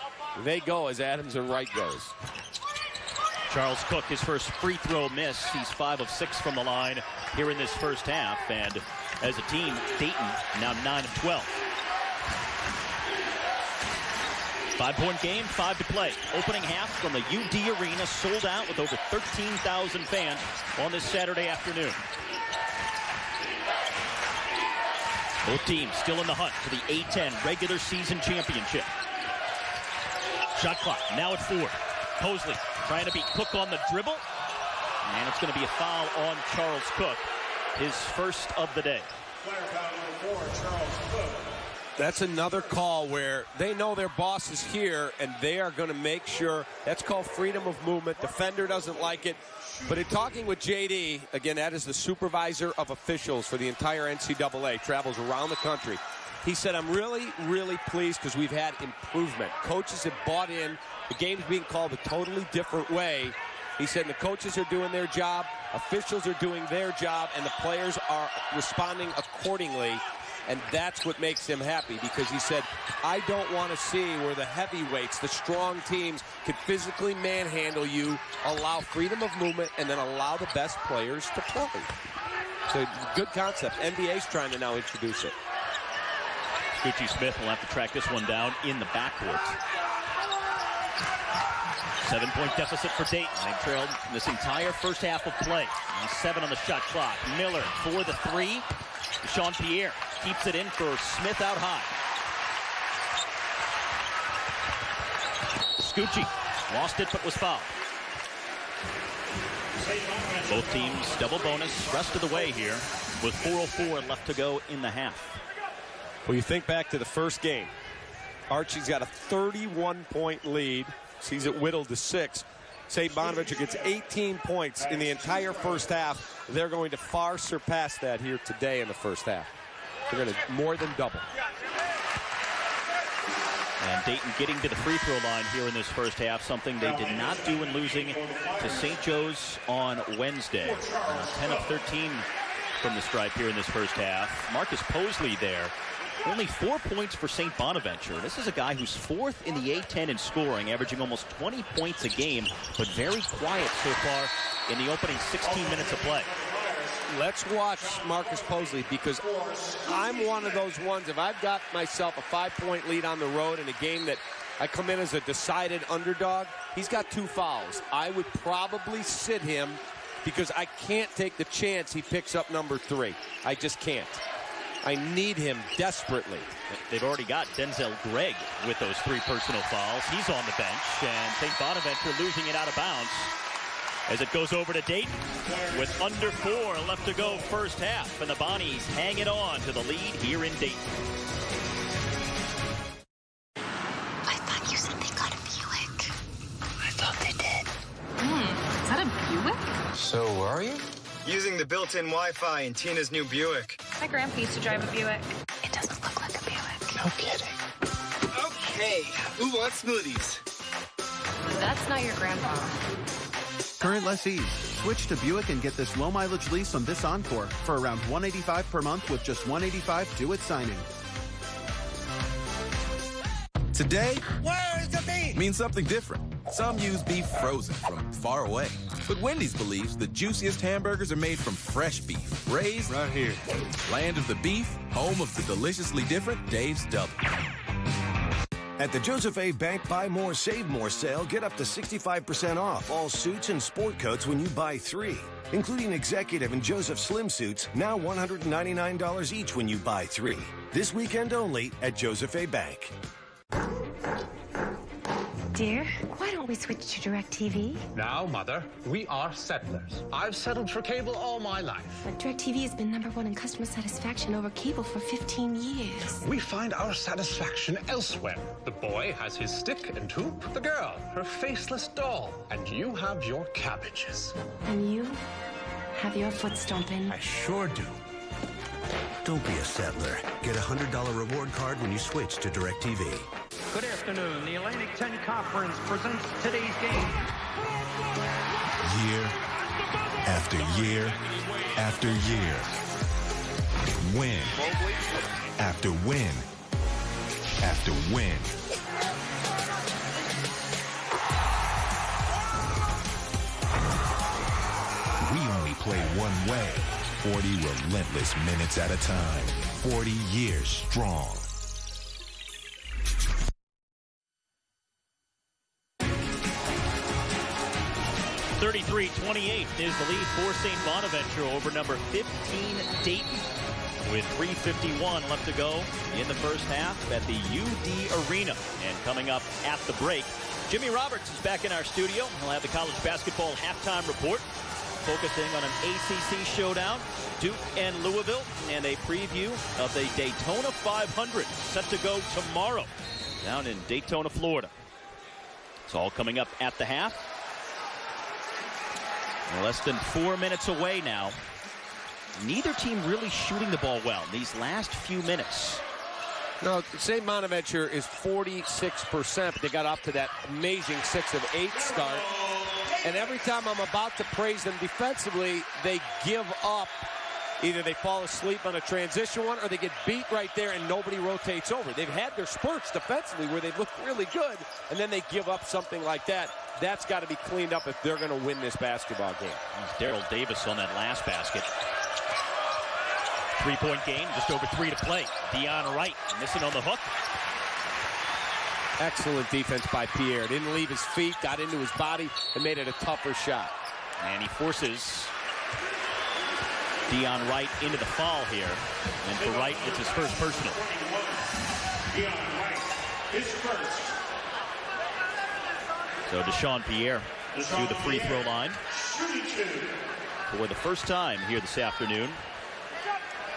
They go as Adams and Wright goes. Charles Cook, his first free throw miss. He's 5 of 6 from the line here in this first half. And as a team, Dayton now 9 of 12. 5-point game, 5 to play. Opening half from the UD Arena, sold out with over 13,000 fans on this Saturday afternoon. Both teams still in the hunt for the A-10 regular season championship. Shot clock now at 4. Posley trying to beat Cook on the dribble. And it's going to be a foul on Charles Cook, his first of the day. Player foul number 4, Charles Cook. That's another call where they know their boss is here, and they are going to make sure. That's called freedom of movement. Defender doesn't like it. But in talking with JD, again, that is the supervisor of officials for the entire NCAA, travels around the country. He said, I'm really, really pleased because we've had improvement. Coaches have bought in. The game's being called a totally different way. He said the coaches are doing their job, officials are doing their job, and the players are responding accordingly. And that's what makes him happy, because he said, I don't want to see where the heavyweights, the strong teams, can physically manhandle you, allow freedom of movement, and then allow the best players to play. So good concept. NBA's trying to now introduce it. Scoochie Smith will have to track this one down in the backcourt. 7-point deficit for Dayton. They trailed this entire first half of play. Now 7 on the shot clock. Miller for the 3. Sean Pierre keeps it in for Smith out high. Scoochie lost it but was fouled. Both teams double bonus rest of the way here with 4:04 left to go in the half. Well, you think back to the first game. Archie's got a 31-point lead. Sees it whittled to 6. St. Bonaventure gets 18 points in the entire first half. They're going to far surpass that here today in the first half. They're going to more than double. And Dayton getting to the free throw line here in this first half, something they did not do in losing to St. Joe's on Wednesday. 10 of 13 from the stripe here in this first half. Marcus Posley there. Only 4 points for St. Bonaventure. This is a guy who's 4th in the A-10 in scoring, averaging almost 20 points a game, but very quiet so far in the opening 16 minutes of play. Let's watch Marcus Posley, because I'm one of those ones, if I've got myself a 5-point lead on the road in a game that I come in as a decided underdog, he's got 2 fouls. I would probably sit him because I can't take the chance he picks up number 3. I just can't. I need him desperately. They've already got Denzel Gregg with those 3 personal fouls. He's on the bench, and St. Bonaventure losing it out of bounds as it goes over to Dayton with under 4 left to go first half, and the Bonnies hang it on to the lead here in Dayton. I thought you said they got a Buick. I thought they did. Is that a Buick? So, where are you? Using the built-in Wi-Fi in Tina's new Buick. My grandpa used to drive a Buick. It doesn't look like a Buick. No kidding. Okay, who wants smoothies? That's not your grandpa. Current lessees, switch to Buick and get this low-mileage lease on this Encore for around $185 per month with just $185 due at signing. Today Where is the beef? means something different. Some use beef frozen from far away. But Wendy's believes the juiciest hamburgers are made from fresh beef, raised right here. Land of the beef, home of the deliciously different Dave's Double. At the Joseph A. Bank Buy More, Save More sale, get up to 65% off all suits and sport coats when you buy 3, including executive and Joseph Slim suits, now $199 each when you buy 3. This weekend only at Joseph A. Bank. Dear, why don't we switch to DirecTV? Now, Mother, we are settlers. I've settled for cable all my life. But DirecTV has been #1 in customer satisfaction over cable for 15 years. We find our satisfaction elsewhere. The boy has his stick and hoop, the girl, her faceless doll, and you have your cabbages. And you have your foot stomping. I sure do. Don't be a settler. Get a $100 reward card when you switch to DirecTV. Good afternoon. The Atlantic 10 Conference presents today's game. Year after after year after year. Win after win after win. We only play one way, 40 relentless minutes at a time, 40 years strong. (33-28) is the lead for St. Bonaventure over number 15 Dayton, with 3:51 left to go in the first half at the UD Arena. And coming up at the break, Jimmy Roberts is back in our studio. He'll have the college basketball halftime report, focusing on an ACC showdown, Duke and Louisville, and a preview of the Daytona 500 set to go tomorrow down in Daytona, Florida. It's all coming up at the half. We're less than 4 minutes away now. Neither team really shooting the ball well these last few minutes. No, St. Bonaventure is 46%, but they got off to that amazing 6 of 8 start. And every time I'm about to praise them defensively, they give up. Either they fall asleep on a transition one, or they get beat right there and nobody rotates over. They've had their spurts defensively where they've looked really good, and then they give up something like that. That's got to be cleaned up if they're going to win this basketball game. Daryl Davis on that last basket. 3-point game, just over 3 to play. Deion Wright missing on the hook. Excellent defense by Pierre. Didn't leave his feet, got into his body, and made it a tougher shot. And he forces Deion Wright into the foul here. And for Wright, it's his first personal. Deion Wright, his first. So Deshaun Pierre to the free throw line for the first time here this afternoon.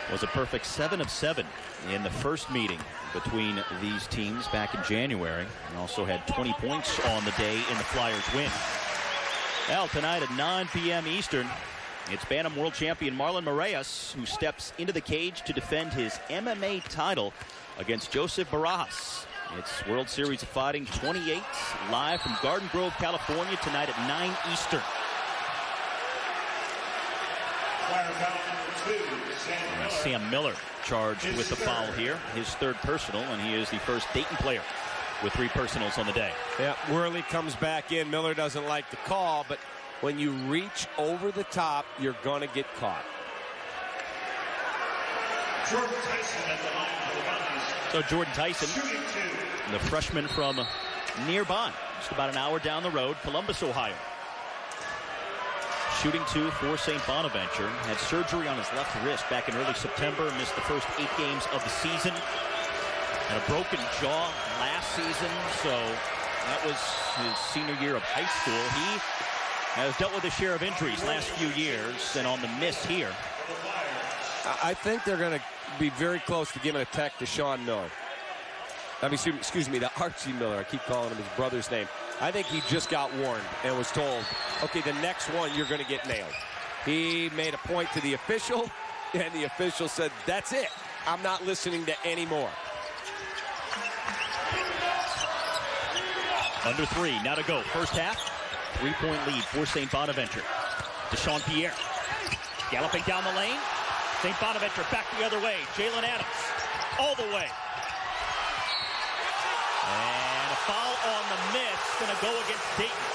Was a perfect 7 of 7 in the first meeting between these teams back in January, and also had 20 points on the day in the Flyers win. Well, tonight at 9 p.m. Eastern, it's Bantam World Champion Marlon Moraes, who steps into the cage to defend his MMA title against Joseph Barajas. It's World Series of Fighting 28, live from Garden Grove, California, tonight at 9 Eastern. Sam Miller charged with the foul here, his third personal, and he is the first Dayton player with 3 personals on the day. Yeah, Worley comes back in. Miller doesn't like the call, but when you reach over the top, you're going to get caught. Jordan Tyson at the line for the Buckeyes. So Jordan Tyson, the freshman from nearby, just about an hour down the road, Columbus, Ohio. Shooting 2 for St. Bonaventure. Had surgery on his left wrist back in early September. Missed the first 8 games of the season. Had a broken jaw last season, so that was his senior year of high school. He has dealt with a share of injuries last few years, and on the miss here. I think they're going to be very close to giving a tech to Sean Miller. I mean, excuse me, to Archie Miller. I keep calling him his brother's name. I think he just got warned and was told, okay, the next one you're going to get nailed. He made a point to the official, and the official said, that's it. I'm not listening to any more. Under 3, now to go. First half, 3-point lead for St. Bonaventure. Deshaun Pierre galloping down the lane. St. Bonaventure back the other way. Jalen Adams all the way. And a foul on the miss, going to go against Dayton.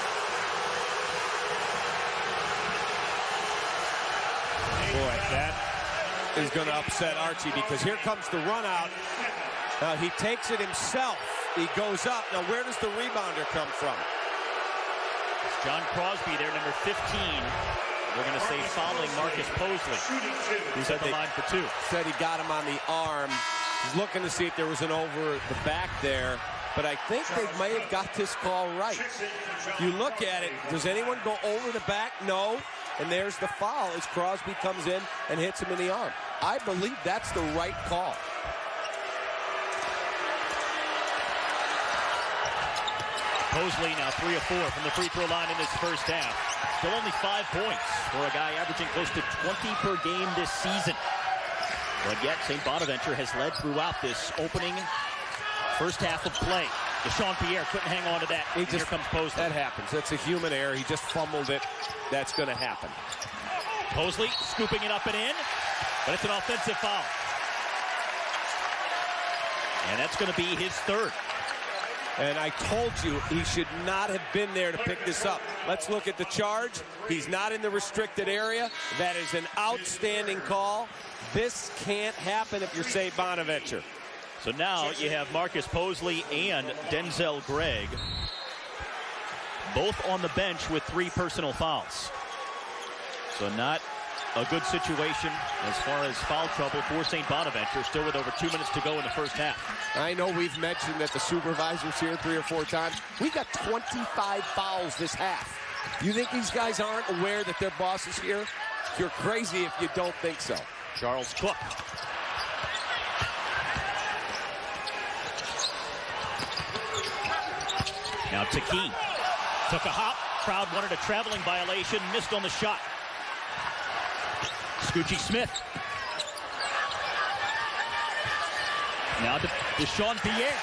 Boy, that is going to upset Archie, because here comes the run out. He takes it himself. He goes up. Now, where does the rebounder come from? It's John Crosby there, number 15. We're going to say fouling Marcus Posley. He's at the line for 2. Said he got him on the arm. He's looking to see if there was an over the back there. But I think they may have got this call right. You look at it, does anyone go over the back? No. And there's the foul as Crosby comes in and hits him in the arm. I believe that's the right call. Mosley now 3 of 4 from the free throw line in this first half. Still only 5 points for a guy averaging close to 20 per game this season. But yet St. Bonaventure has led throughout this opening first half of play. Deshaun Pierre couldn't hang on to that. Here comes Posley. That happens. That's a human error. He just fumbled it. That's going to happen. Mosley scooping it up and in, but it's an offensive foul. And that's going to be his third. And I told you he should not have been there to pick this up. Let's look at the charge. He's not in the restricted area. That is an outstanding call. This can't happen if you're St. Bonaventure. So now you have Marcus Mosley and Denzel Gregg both on the bench with 3 personal fouls. So not a good situation as far as foul trouble for St. Bonaventure, still with over 2 minutes to go in the first half. I know we've mentioned that the supervisor's here 3 or 4 times. We got 25 fouls this half. You think these guys aren't aware that their boss is here? You're crazy if you don't think so. Charles Cook. Now Taki took a hop. Crowd wanted a traveling violation, missed on the shot. Scoochie Smith. Now Deshaun Pierre.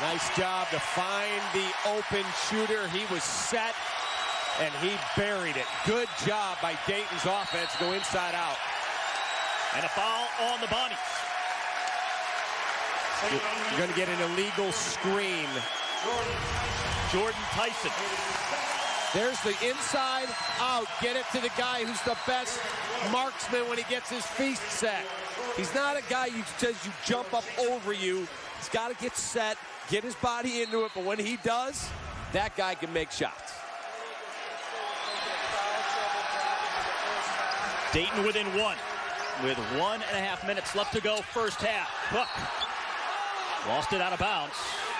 Nice job to find the open shooter. He was set, and he buried it. Good job by Dayton's offense. Go inside out. And a foul on the Bonnies. You're going to get an illegal screen. Jordan Tyson. There's the inside out. Get it to the guy who's the best marksman when he gets his feet set. He's not a guy who says you jump up over you. He's got to get set, get his body into it. But when he does, that guy can make shots. Dayton within 1 with 1.5 minutes left to go first half. Cook lost it out of bounds.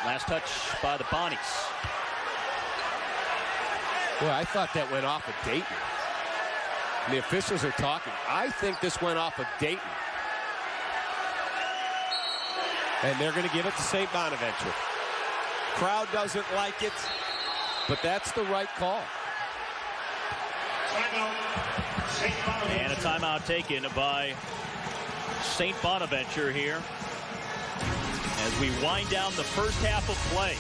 Last touch by the Bonnies. Well, I thought that went off of Dayton. And the officials are talking. I think this went off of Dayton. And they're going to give it to St. Bonaventure. Crowd doesn't like it, but that's the right call. And a timeout taken by St. Bonaventure here as we wind down the first half of play.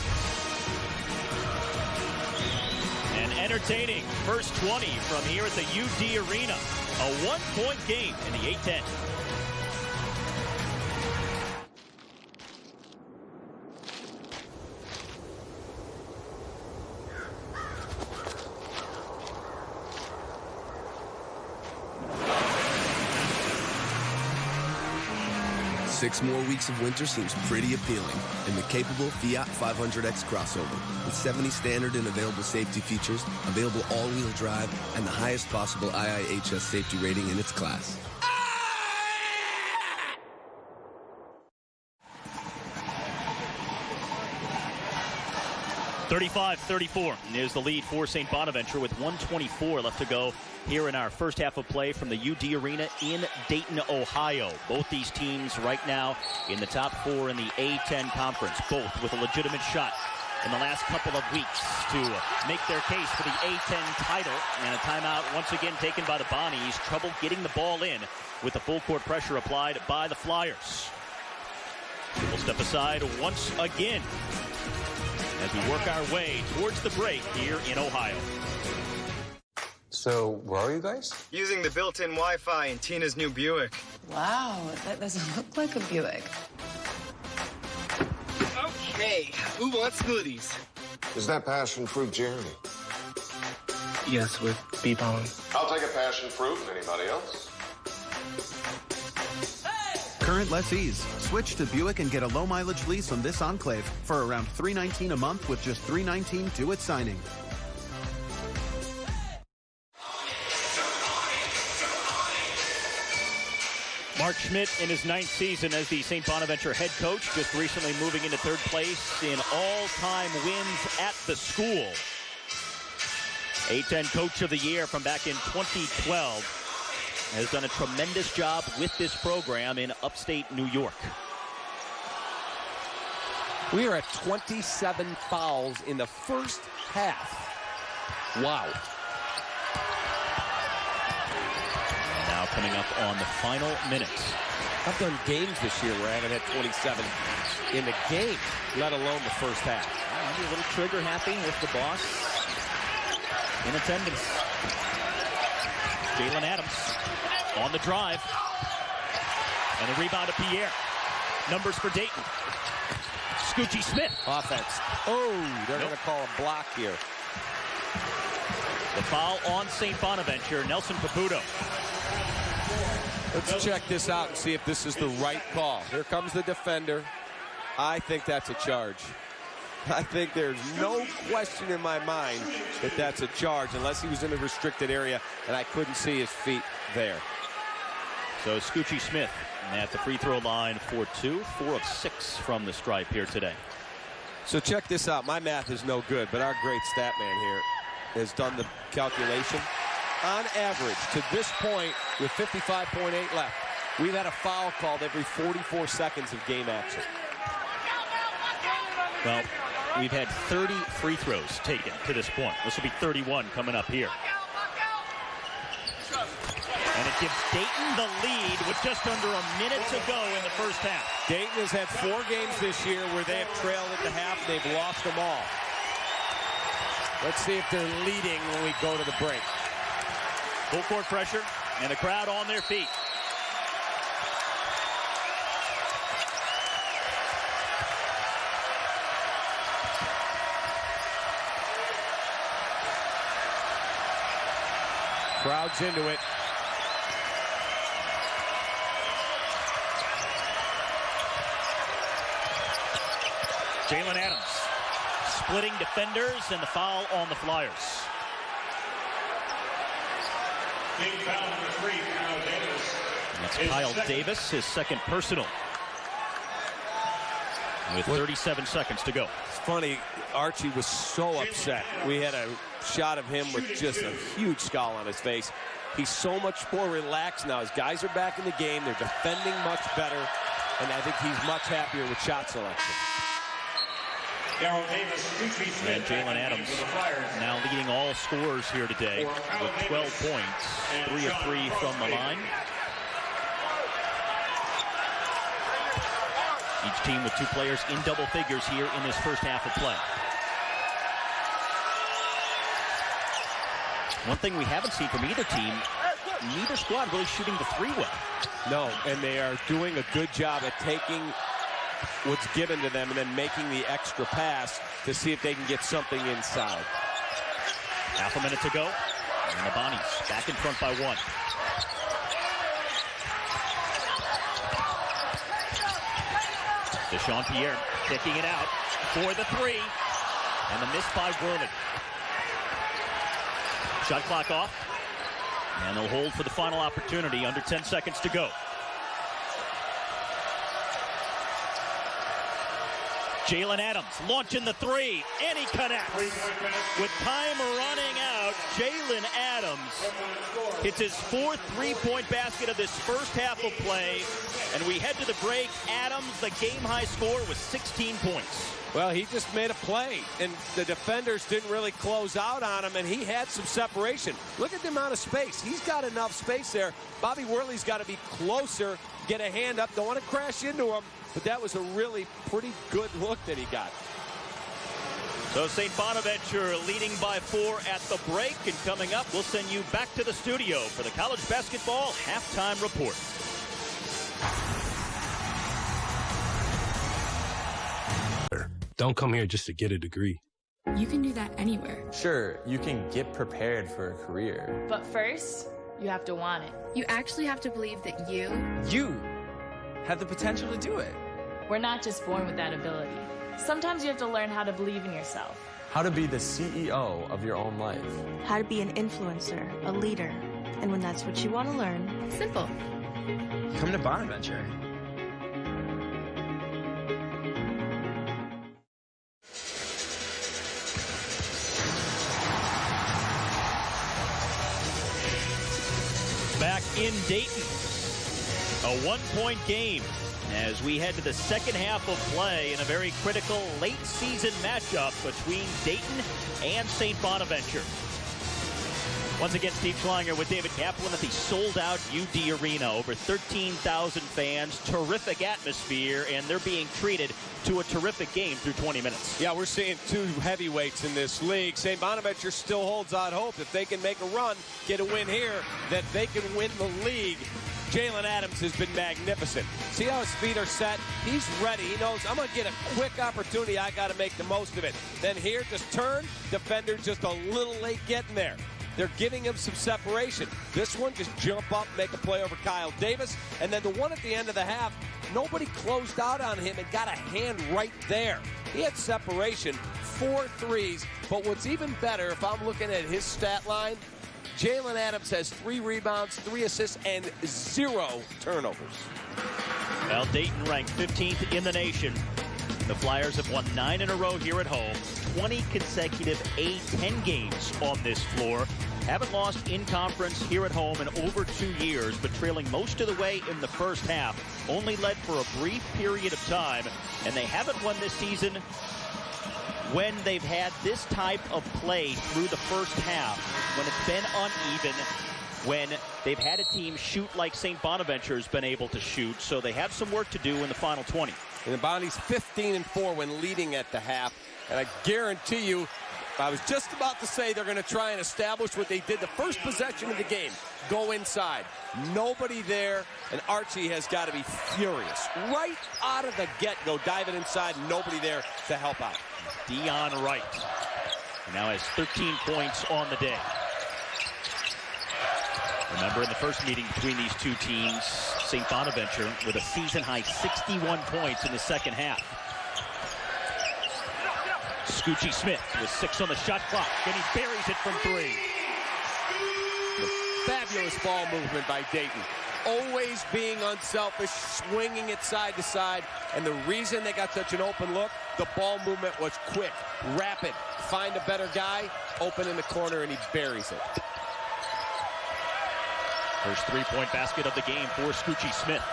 An entertaining first 20 from here at the UD Arena. A 1-point game in the A-10. Six more weeks of winter seems pretty appealing in the capable Fiat 500X crossover. With 70 standard and available safety features, available all-wheel drive, and the highest possible IIHS safety rating in its class. (35-34) is the lead for St. Bonaventure with 1:24 left to go here in our first half of play from the UD Arena in Dayton, Ohio. Both these teams right now in the top 4 in the A-10 conference, both with a legitimate shot in the last couple of weeks to make their case for the A-10 title. And a timeout once again taken by the Bonnies. Trouble getting the ball in with the full court pressure applied by the Flyers. We'll step aside once again as we work our way towards the break here in Ohio. So, where are you guys? Using the built-in Wi-Fi in Tina's new Buick. Wow, that doesn't look like a Buick. Okay, who wants smoothies? Is that passion fruit Jeremy? Yes, with beef on. I'll take a passion fruit. Anybody else? Current lessees, switch to Buick and get a low-mileage lease on this Enclave for around $319 a month with just $319 due at signing. Mark Schmidt in his 9th season as the St. Bonaventure head coach, just recently moving into 3rd place in all-time wins at the school. A-10 Coach of the Year from back in 2012. Has done a tremendous job with this program in upstate New York. We are at 27 fouls in the first half. Wow. And now coming up on the final minutes. I've done games this year where I haven't had 27 in the game, let alone the first half. I'll be a little trigger happy with the boss. in attendance. Jalen Adams on the drive. And the rebound to Pierre. Numbers for Dayton. Scoochie Smith. Offense. Oh, they're going to call a block here. The foul on St. Bonaventure. Nelson Caputo. Let's check this out and see if this is the right call. Here comes the defender. I think that's a charge. I think there's no question in my mind that that's a charge, unless he was in the restricted area and I couldn't see his feet there. So Scoochie Smith at the free throw line for 2, 4 of 6 from the stripe here today. So check this out. My math is no good, but our great stat man here has done the calculation. On average, to this point, with 55.8 left, we've had a foul called every 44 seconds of game action. Well, we've had 30 free throws taken to this point. This will be 31 coming up here. And it gives Dayton the lead with just under a minute to go in the first half. Dayton has had 4 games this year where they have trailed at the half. They've lost them all. Let's see if they're leading when we go to the break. Full court pressure and the crowd on their feet. Crowd's into it. Jalen Adams splitting defenders and the foul on the Flyers. That's Kyle Davis, his second personal. With 37 seconds to go. It's funny, Archie was so upset. We had a shot of him with just a huge scowl on his face. He's so much more relaxed now. His guys are back in the game. They're defending much better. And I think he's much happier with shot selection. And Jalen Adams now leading all scorers here today with 12 points, 3 of 3 from the line. Each team with 2 players in double figures here in this first half of play. One thing we haven't seen from either team, neither squad really shooting the 3 well. No, and they are doing a good job at taking what's given to them and then making the extra pass to see if they can get something inside. Half a minute to go, and the Bonnies back in front by 1. Deshaun Pierre kicking it out for the 3, and the miss by Worley. Shot clock off, and they'll hold for the final opportunity. Under 10 seconds to go. Jalen Adams launching the 3, and he connects. With time running out, Jalen Adams hits his 4th three-point basket of this first half of play. And we head to the break. Adams, the game-high score, was 16 points. Well, he just made a play, and the defenders didn't really close out on him, and he had some separation. Look at the amount of space. He's got enough space there. Bobby Worley's got to be closer, get a hand up. Don't want to crash into him, but that was a really pretty good look that he got. So St. Bonaventure leading by 4 at the break, and coming up, we'll send you back to the studio for the college basketball halftime report. Don't come here just to get a degree. You can do that anywhere. Sure, you can get prepared for a career. But first, you have to want it. You actually have to believe that you have the potential to do it. We're not just born with that ability. Sometimes you have to learn how to believe in yourself. How to be the CEO of your own life. How to be an influencer, a leader. And when that's what you want to learn, simple. Come to Bonaventure. Back in Dayton, a 1-point game as we head to the second half of play in a very critical late season matchup between Dayton and St. Bonaventure. Once again, Steve Schlanger with David Kaplan at the sold-out UD Arena. Over 13,000 fans, terrific atmosphere, and they're being treated to a terrific game through 20 minutes. Yeah, we're seeing two heavyweights in this league. St. Bonaventure still holds out hope. If they can make a run, get a win here, that they can win the league. Jalen Adams has been magnificent. See how his feet are set? He's ready. He knows, I'm going to get a quick opportunity. I got to make the most of it. Then here, just turn. Defender just a little late getting there. They're giving him some separation. This one, just jump up, make a play over Kyle Davis. And then the one at the end of the half, nobody closed out on him and got a hand right there. He had separation, 4 threes. But what's even better, if I'm looking at his stat line, Jalen Adams has 3 rebounds, 3 assists, and 0 turnovers. Well, Dayton ranked 15th in the nation. The Flyers have won 9 in a row here at home. 20 consecutive A-10 games on this floor. Haven't lost in conference here at home in over 2 years, but trailing most of the way in the first half. Only led for a brief period of time, and they haven't won this season when they've had this type of play through the first half, when it's been uneven, when they've had a team shoot like St. Bonaventure's been able to shoot. So they have some work to do in the final 20. And the Bonnie's 15-4 when leading at the half. And I guarantee you, I was just about to say they're going to try and establish what they did the first possession of the game. Go inside. Nobody there, and Archie has got to be furious. Right out of the get-go, diving inside, nobody there to help out. Dion Wright now has 13 points on the day. Remember, in the first meeting between these two teams, St. Bonaventure with a season-high 61 points in the second half. Scoochie Smith with 6 on the shot clock, and he buries it from 3. Fabulous ball movement by Dayton. Always being unselfish, swinging it side to side. And the reason they got such an open look, the ball movement was quick, rapid. Find a better guy, open in the corner, and he buries it. First 3-point basket of the game for Scoochie Smith.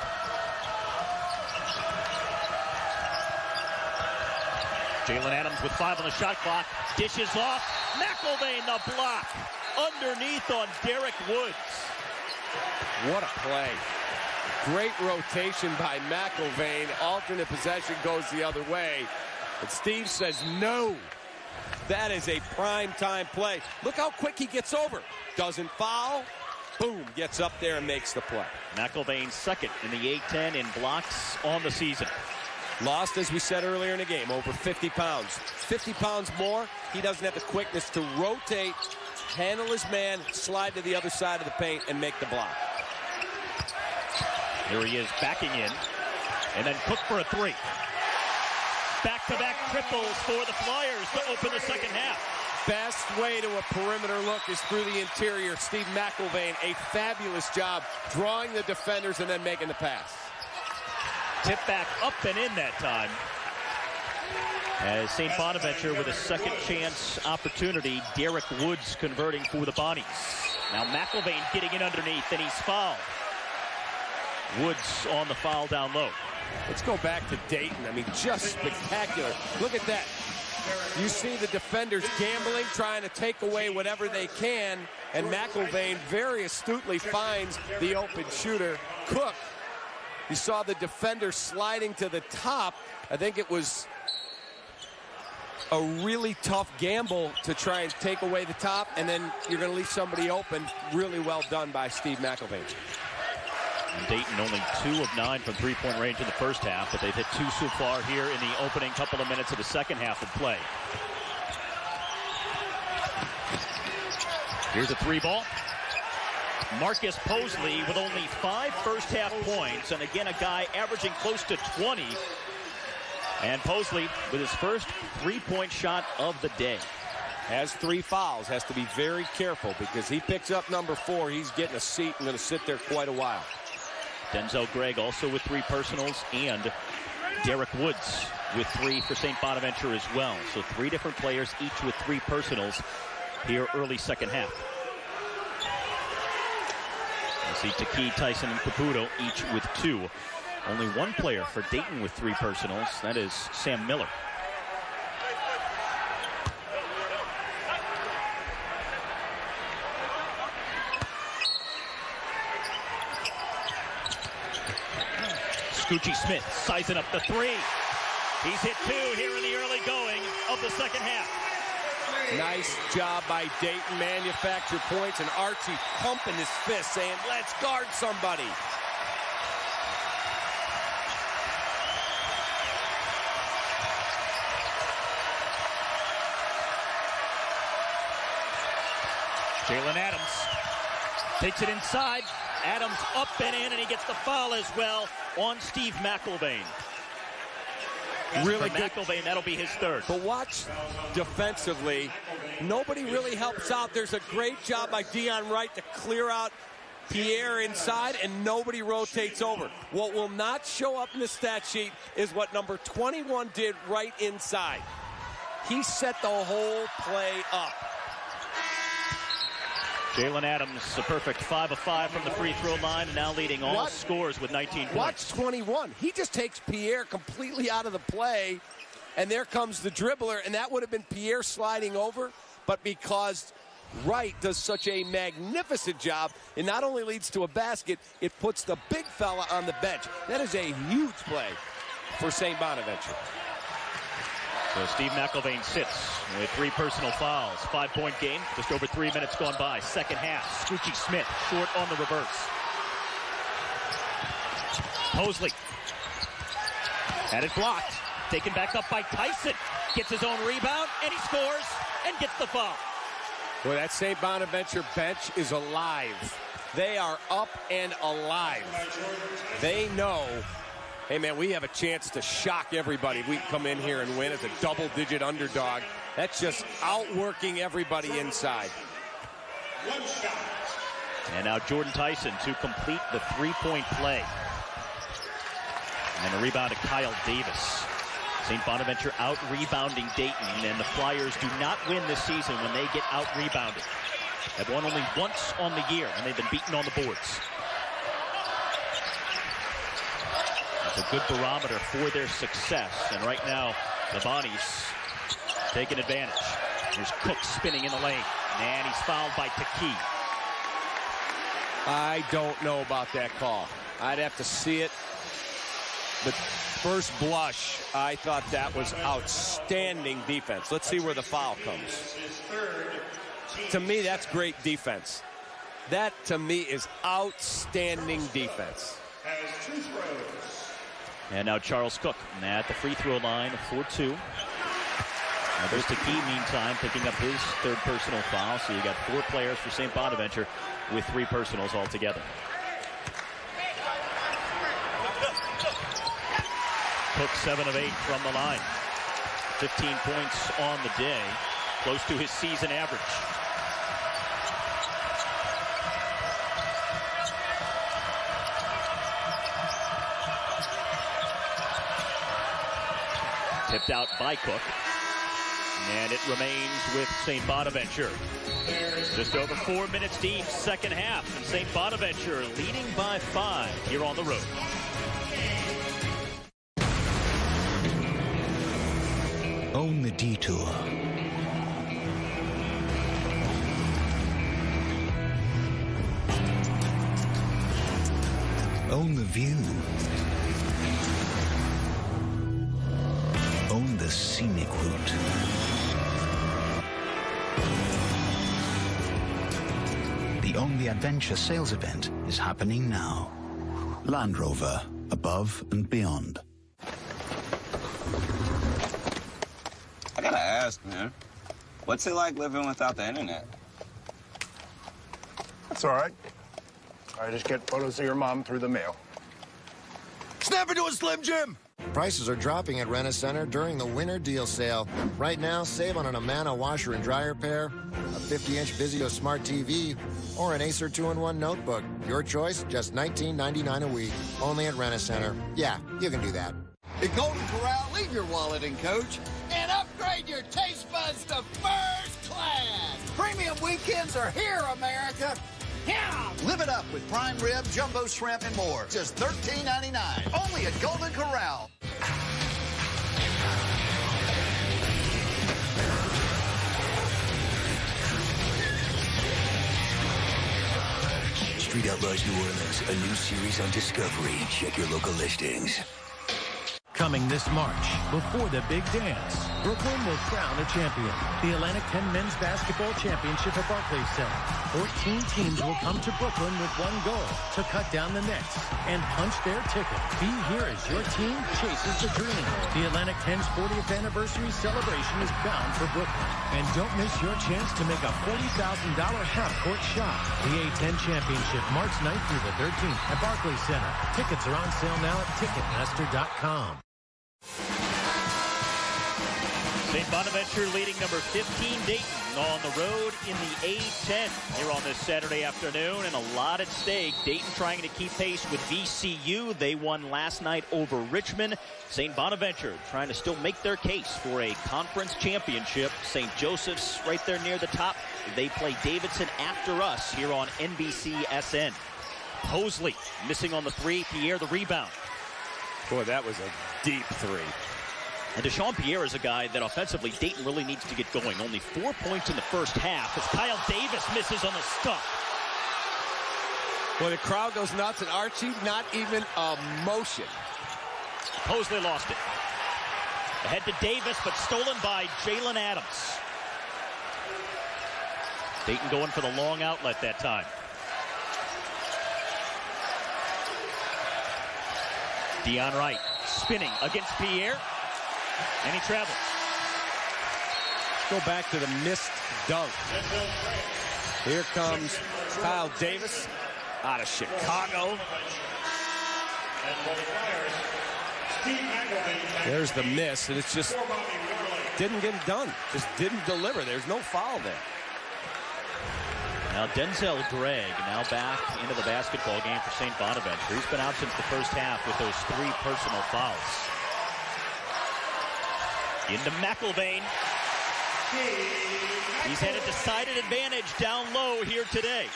Jalen Adams with 5 on the shot clock. Dishes off. McElvain the block. Underneath on Derek Woods. What a play. Great rotation by McElvain. Alternate possession goes the other way. But Steve says no. That is a prime time play. Look how quick he gets over. Doesn't foul. Boom, gets up there and makes the play. McElvain second in the A-10 in blocks on the season. Lost, as we said earlier in the game, over 50 pounds. 50 pounds more, he doesn't have the quickness to rotate, handle his man, slide to the other side of the paint, and make the block. Here he is backing in, and then Cook for a 3. Back-to-back triples for the Flyers to open the second half. Best way to a perimeter look is through the interior. Steve McElvain, a fabulous job drawing the defenders and then making the pass. Tip back up and in that time. As St. Bonaventure with a second chance opportunity. Derek Woods converting for the Bonnies. Now McElvain getting in underneath, and he's fouled. Woods on the foul down low. Let's go back to Dayton. I mean, just spectacular. Look at that. You see the defenders gambling, trying to take away whatever they can, and McElvain very astutely finds the open shooter, Cook. You saw the defender sliding to the top. I think it was a really tough gamble to try and take away the top, and then you're going to leave somebody open. Really well done by Steve McElvain. And Dayton only 2 of 9 from 3-point range in the first half, but they've hit 2 so far here in the opening couple of minutes of the second half of play. Here's a 3 ball. Marcus Posley with only 5 first half points, and again a guy averaging close to 20. And Posley with his first 3-point shot of the day. Has 3 fouls, has to be very careful because he picks up number 4. He's getting a seat and going to sit there quite a while. Denzel Gregg also with 3 personals, and Derek Woods with 3 for St. Bonaventure as well. So 3 different players, each with 3 personals here early second half. You see Taki, Tyson, and Caputo each with 2. Only 1 player for Dayton with 3 personals. That is Sam Miller. Scoochie Smith sizing up the three. He's hit two here in the early going of the second half. Nice job by Dayton. Manufacture points, and Archie pumping his fist saying, let's guard somebody. Jalen Adams takes it inside. Adams up and in, and he gets the foul as well on Steve McIlvaine. Really good. McIlvaine, that'll be his third. But watch defensively. Nobody really helps out. There's a great job by Dion Wright to clear out Pierre inside, and nobody rotates over. What will not show up in the stat sheet is what number 21 did right inside. He set the whole play up. Jalen Adams, a perfect 5 of 5 from the free throw line, and now leading all scores with 19 points. Watch 21. He just takes Pierre completely out of the play, and there comes the dribbler, and that would have been Pierre sliding over, but because Wright does such a magnificent job, it not only leads to a basket, it puts the big fella on the bench. That is a huge play for St. Bonaventure. So Steve McIlvaine sits with 3 personal fouls. 5-point game, just over 3 minutes gone by. Second half, Scoochie Smith short on the reverse. Mosley had it blocked. Taken back up by Tyson. Gets his own rebound, and he scores and gets the foul. Well, that St. Bonaventure bench is alive. They are up and alive. They know, hey, man, we have a chance to shock everybody. We can come in here and win as a double-digit underdog. That's just outworking everybody inside. And now Jordan Tyson to complete the 3-point play. And the rebound to Kyle Davis. St. Bonaventure out-rebounding Dayton, and the Flyers do not win this season when they get out-rebounded. They've won only once on the year, and they've been beaten on the boards. That's a good barometer for their success, and right now, the Bonnies taking advantage. There's Cook spinning in the lane, and he's fouled by Taki. I don't know about that call. I'd have to see it. But first blush, I thought that was outstanding defense. Let's see where the foul comes. To me, that's great defense. That, to me, is outstanding defense. And now Charles Cook at the free throw line for 2. Now there's Taki, meantime, picking up his 3rd personal foul. So you got 4 players for St. Bonaventure with 3 personals altogether. Cook 7 of 8 from the line. 15 points on the day, close to his season average. Tipped out by Cook. And it remains with St. Bonaventure. Just over 4 minutes deep, second half. And St. Bonaventure leading by 5 here on the road. Own the detour. Own the view. Own the scenic route. The Own the Adventure sales event is happening now. Land Rover, above and beyond. I gotta ask, man, what's it like living without the internet? That's all right. I just get photos of your mom through the mail. Snap into a Slim Jim! Prices are dropping at Rent-A-Center during the winter deal sale. Right now, save on an Amana washer and dryer pair, a 50-inch Vizio Smart TV, or an Acer 2-in-1 notebook. Your choice, just $19.99 a week. Only at Rent-A-Center. Yeah, you can do that. At Golden Corral, leave your wallet in coach and upgrade your taste buds to first class. Premium weekends are here, America. Yeah! Live it up with prime rib, jumbo shrimp, and more. Just $13.99. Only at Golden Corral. Street Outlaws New Orleans, a new series on Discovery. Check your local listings. Coming this March, before the big dance, Brooklyn will crown a champion. The Atlantic 10 Men's Basketball Championship at Barclays Center. 14 teams will come to Brooklyn with one goal, to cut down the nets and punch their ticket. Be here as your team chases the dream. The Atlantic 10's 40th anniversary celebration is bound for Brooklyn. And don't miss your chance to make a $40,000 half-court shot. The A10 Championship, March 9th through the 13th at Barclays Center. Tickets are on sale now at Ticketmaster.com. St. Bonaventure leading number 15 Dayton on the road in the A10 here on this Saturday afternoon, and a lot at stake. Dayton trying to keep pace with VCU. They won last night over Richmond. St. Bonaventure trying to still make their case for a conference championship. St. Joseph's right there near the top. They play Davidson after us here on NBCSN. Posley missing on the three. Pierre the rebound. Boy, that was a deep three. And Deshaun Pierre is a guy that offensively Dayton really needs to get going. Only 4 points in the first half as Kyle Davis misses on the stuff. Boy, the crowd goes nuts, and Archie, not even a motion. Posley lost it. Ahead to Davis, but stolen by Jalen Adams. Dayton going for the long outlet that time. Deion Wright spinning against Pierre. And he travels. Go back to the missed dunk. Here comes Kyle Davis out of Chicago. There's the miss, and it's just didn't get it done. Just didn't deliver. There's no foul there. Now Denzel Gregg now back into the basketball game for St. Bonaventure. He's been out since the first half with those 3 personal fouls. Into McIlvain. He's had a decided advantage down low here today.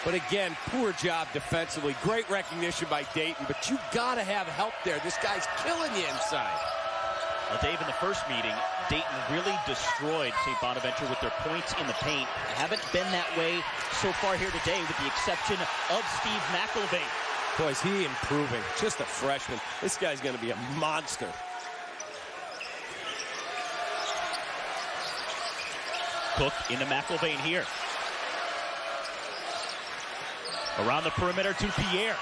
But again, poor job defensively. Great recognition by Dayton, but you got to have help there. This guy's killing you inside. Well, Dave, in the first meeting, Dayton really destroyed St. Bonaventure with their points in the paint. Haven't been that way so far here today, with the exception of Steve McIlvain. Boy, is he improving. Just a freshman. This guy's going to be a monster. Cook into McIlvain here. Around the perimeter to Pierre.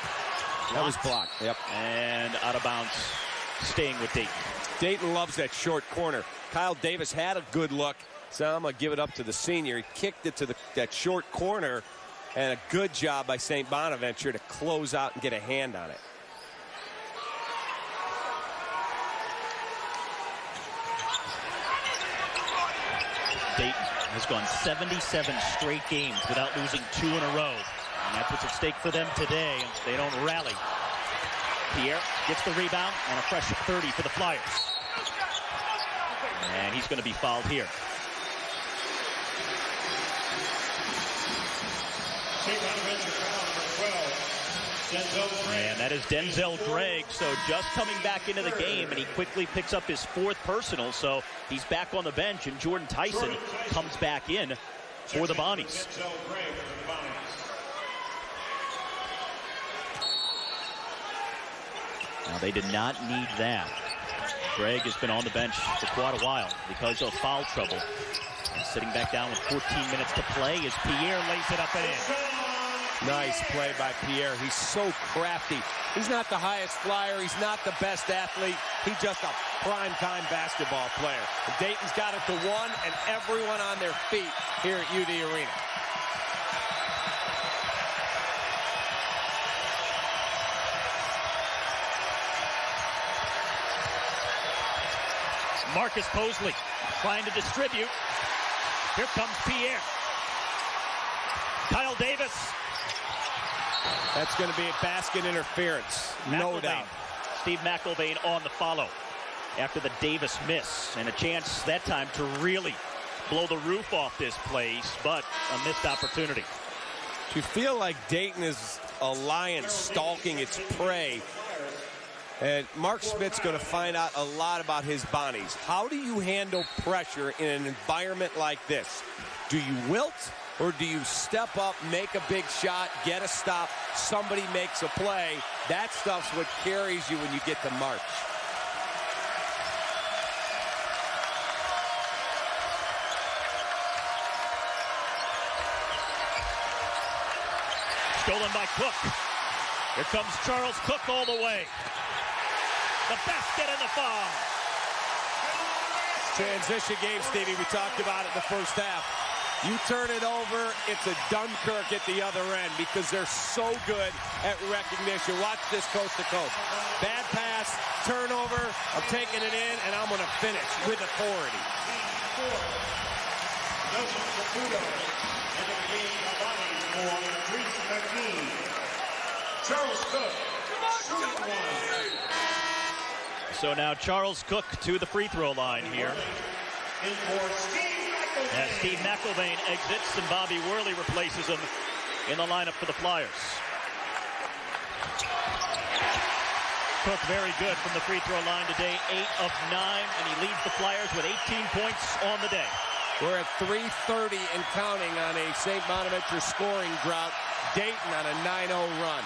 That was blocked. Yep. And out of bounds, staying with Dayton. Dayton loves that short corner. Kyle Davis had a good look, so I'm going to give it up to the senior. He kicked it to that short corner, and a good job by St. Bonaventure to close out and get a hand on it. Dayton has gone 77 straight games without losing 2 in a row. And that's what's at stake for them today. They don't rally. Pierre gets the rebound and a fresh 30 for the Flyers. And he's going to be fouled here. And that is Denzel Gregg, so just coming back into the game, and he quickly picks up his 4th personal, so he's back on the bench, and Jordan Tyson comes back in for the Bonnies. Now, they did not need that. Gregg has been on the bench for quite a while because of foul trouble. And sitting back down with 14 minutes to play as Pierre lays it up and in. Nice play by Pierre. He's so crafty. He's not the highest flyer. He's not the best athlete. He's just a prime-time basketball player. And Dayton's got it to 1, and everyone on their feet here at UD Arena. Marcus Posley trying to distribute. Here comes Pierre. Kyle Davis. That's going to be a basket interference. No doubt. Steve McIlvain on the follow after the Davis miss. And a chance that time to really blow the roof off this place, but a missed opportunity. You feel like Dayton is a lion stalking its prey. And Mark Smith's going to find out a lot about his Bonnies. How do you handle pressure in an environment like this? Do you wilt or do you step up, make a big shot, get a stop, somebody makes a play? That stuff's what carries you when you get to March. Stolen by Cook. Here comes Charles Cook all the way. The basket and the foul. Transition game, Stevie. We talked about it in the first half. You turn it over, it's a Dunkirk at the other end because they're so good at recognition. Watch this coast to coast. Bad pass, turnover, I'm taking it in, and I'm going to finish with authority. Charles Cook. So now Charles Cook to the free throw line here. As Steve McElvain exits and Bobby Worley replaces him in the lineup for the Flyers. Cook very good from the free throw line today, 8 of 9, and he leads the Flyers with 18 points on the day. We're at 3:30 and counting on a St. Bonaventure scoring drought. Dayton on a 9-0 run.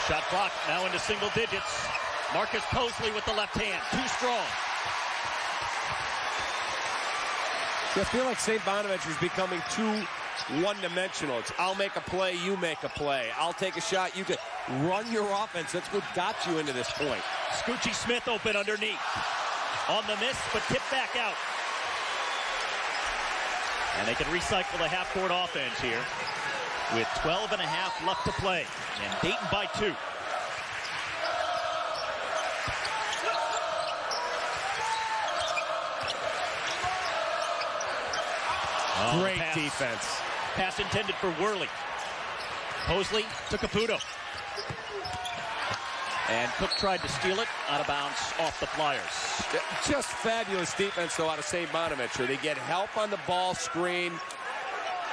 Shot clock now into single digits. Marcus Posley with the left hand, too strong. I feel like St. Bonaventure is becoming too one-dimensional. It's I'll make a play, you make a play. I'll take a shot, you can run your offense. That's what got you into this point. Scoochie Smith open underneath. On the miss, but tipped back out. And they can recycle the half-court offense here with 12 and a half left to play. And Dayton by 2. Great defense. Pass intended for Worley. Posley to Caputo. And Cook tried to steal it out of bounds off the Flyers. Just fabulous defense, though, out of St. Bonaventure. They get help on the ball screen,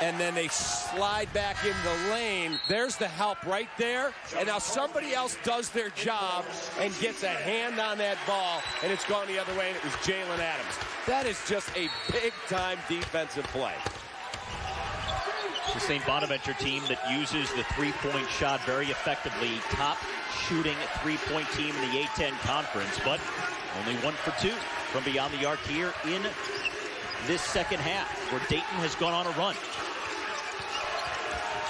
and then they slide back in the lane. There's the help right there. And now somebody else does their job and gets a hand on that ball, and it's gone the other way, and it was Jalen Adams. That is just a big-time defensive play. The St. Bonaventure team that uses the three-point shot very effectively. Top shooting three-point team in the A-10 conference, but only 1 for 2 from beyond the arc here in this second half, where Dayton has gone on a run.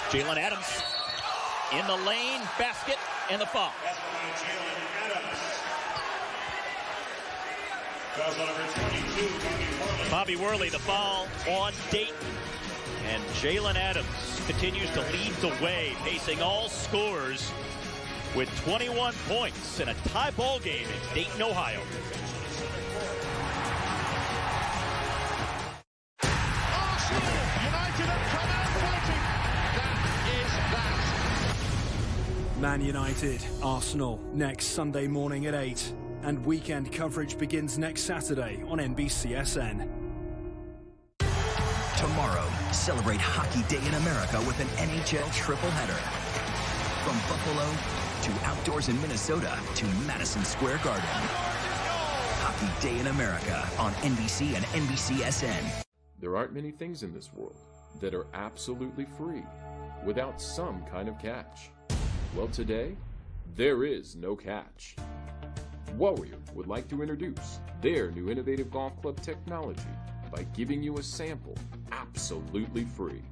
Jalen Adams in the lane, basket, and the foul. Bobby Worley, the foul on Dayton. And Jalen Adams continues to lead the way, pacing all scorers with 21 points in a tie ball game in Dayton, Ohio. United have come out fighting. That is that. Man United, Arsenal, next Sunday morning at 8. And weekend coverage begins next Saturday on NBCSN. Tomorrow, celebrate Hockey Day in America with an NHL triple header. From Buffalo to outdoors in Minnesota to Madison Square Garden. Hockey Day in America on NBC and NBCSN. There aren't many things in this world that are absolutely free without some kind of catch. Well, today, there is no catch. Warrior would like to introduce their new innovative golf club technology by giving you a sample absolutely free.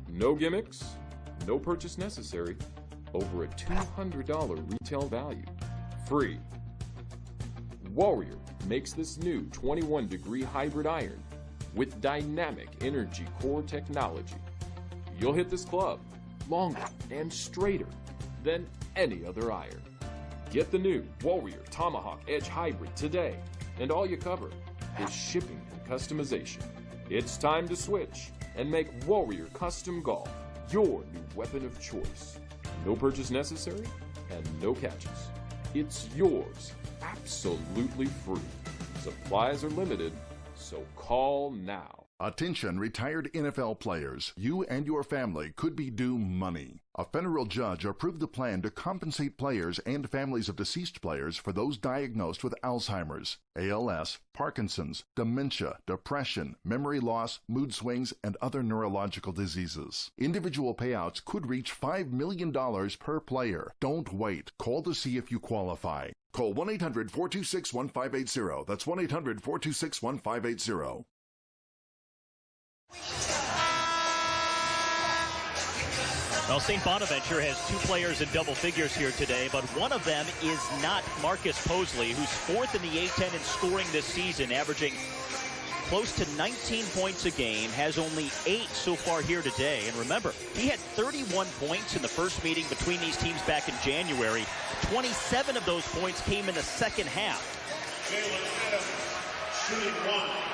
No gimmicks, no purchase necessary, over a $200 retail value. Free. Warrior makes this new 21-degree hybrid iron with dynamic energy core technology. You'll hit this club longer and straighter than any other iron. Get the new Warrior Tomahawk Edge Hybrid today, and all you cover is shipping and customization. It's time to switch and make Warrior Custom Golf your new weapon of choice. No purchase necessary and no catches. It's yours absolutely free. Supplies are limited, so call now. Attention retired NFL players, you and your family could be due money. A federal judge approved a plan to compensate players and families of deceased players for those diagnosed with Alzheimer's, ALS, Parkinson's, dementia, depression, memory loss, mood swings, and other neurological diseases. Individual payouts could reach $5 million per player. Don't wait. Call to see if you qualify. Call 1-800-426-1580. That's 1-800-426-1580. Well, St. Bonaventure has two players in double figures here today, but one of them is not Marcus Posley, who's fourth in the A-10 in scoring this season, averaging close to 19 points a game, has only 8 so far here today. And remember, he had 31 points in the first meeting between these teams back in January. 27 of those points came in the second half.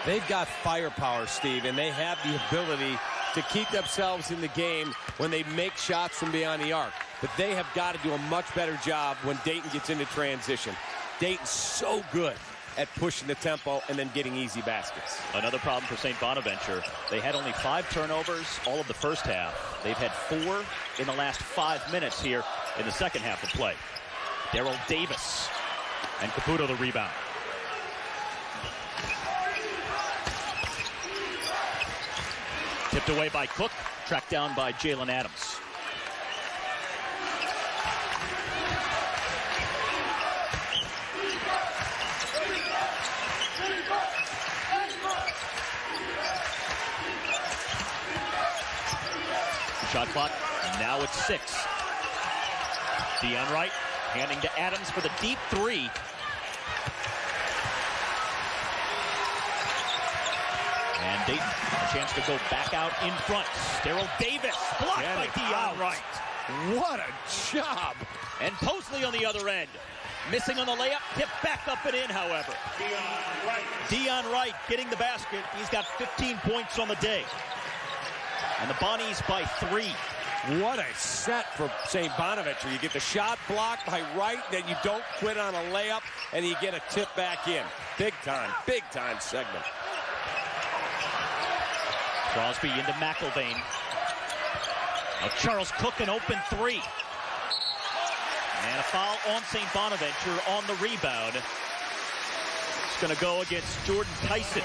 They've got firepower, Steve, and they have the ability to keep themselves in the game when they make shots from beyond the arc. But they have got to do a much better job when Dayton gets into transition. Dayton's so good at pushing the tempo and then getting easy baskets. Another problem for St. Bonaventure. They had only 5 turnovers all of the first half. They've had 4 in the last 5 minutes here in the second half of play. Daryl Davis and Caputo the rebound. Tipped away by Cook, tracked down by Jalen Adams. Shot clock, now it's 6. Deion Wright handing to Adams for the deep 3. And Dayton, a chance to go back out in front. Daryl Davis, blocked by Deion Wright. What a job. And Posley on the other end. Missing on the layup, tipped back up and in, however. Deion Wright getting the basket. He's got 15 points on the day. And the Bonnies by 3. What a set for St. Bonaventure. You get the shot blocked by Wright, then you don't quit on a layup, and you get a tip back in. Big time segment. Crosby into McIlvain. Now Charles Cook, an open 3. And a foul on St. Bonaventure on the rebound. It's going to go against Jordan Tyson.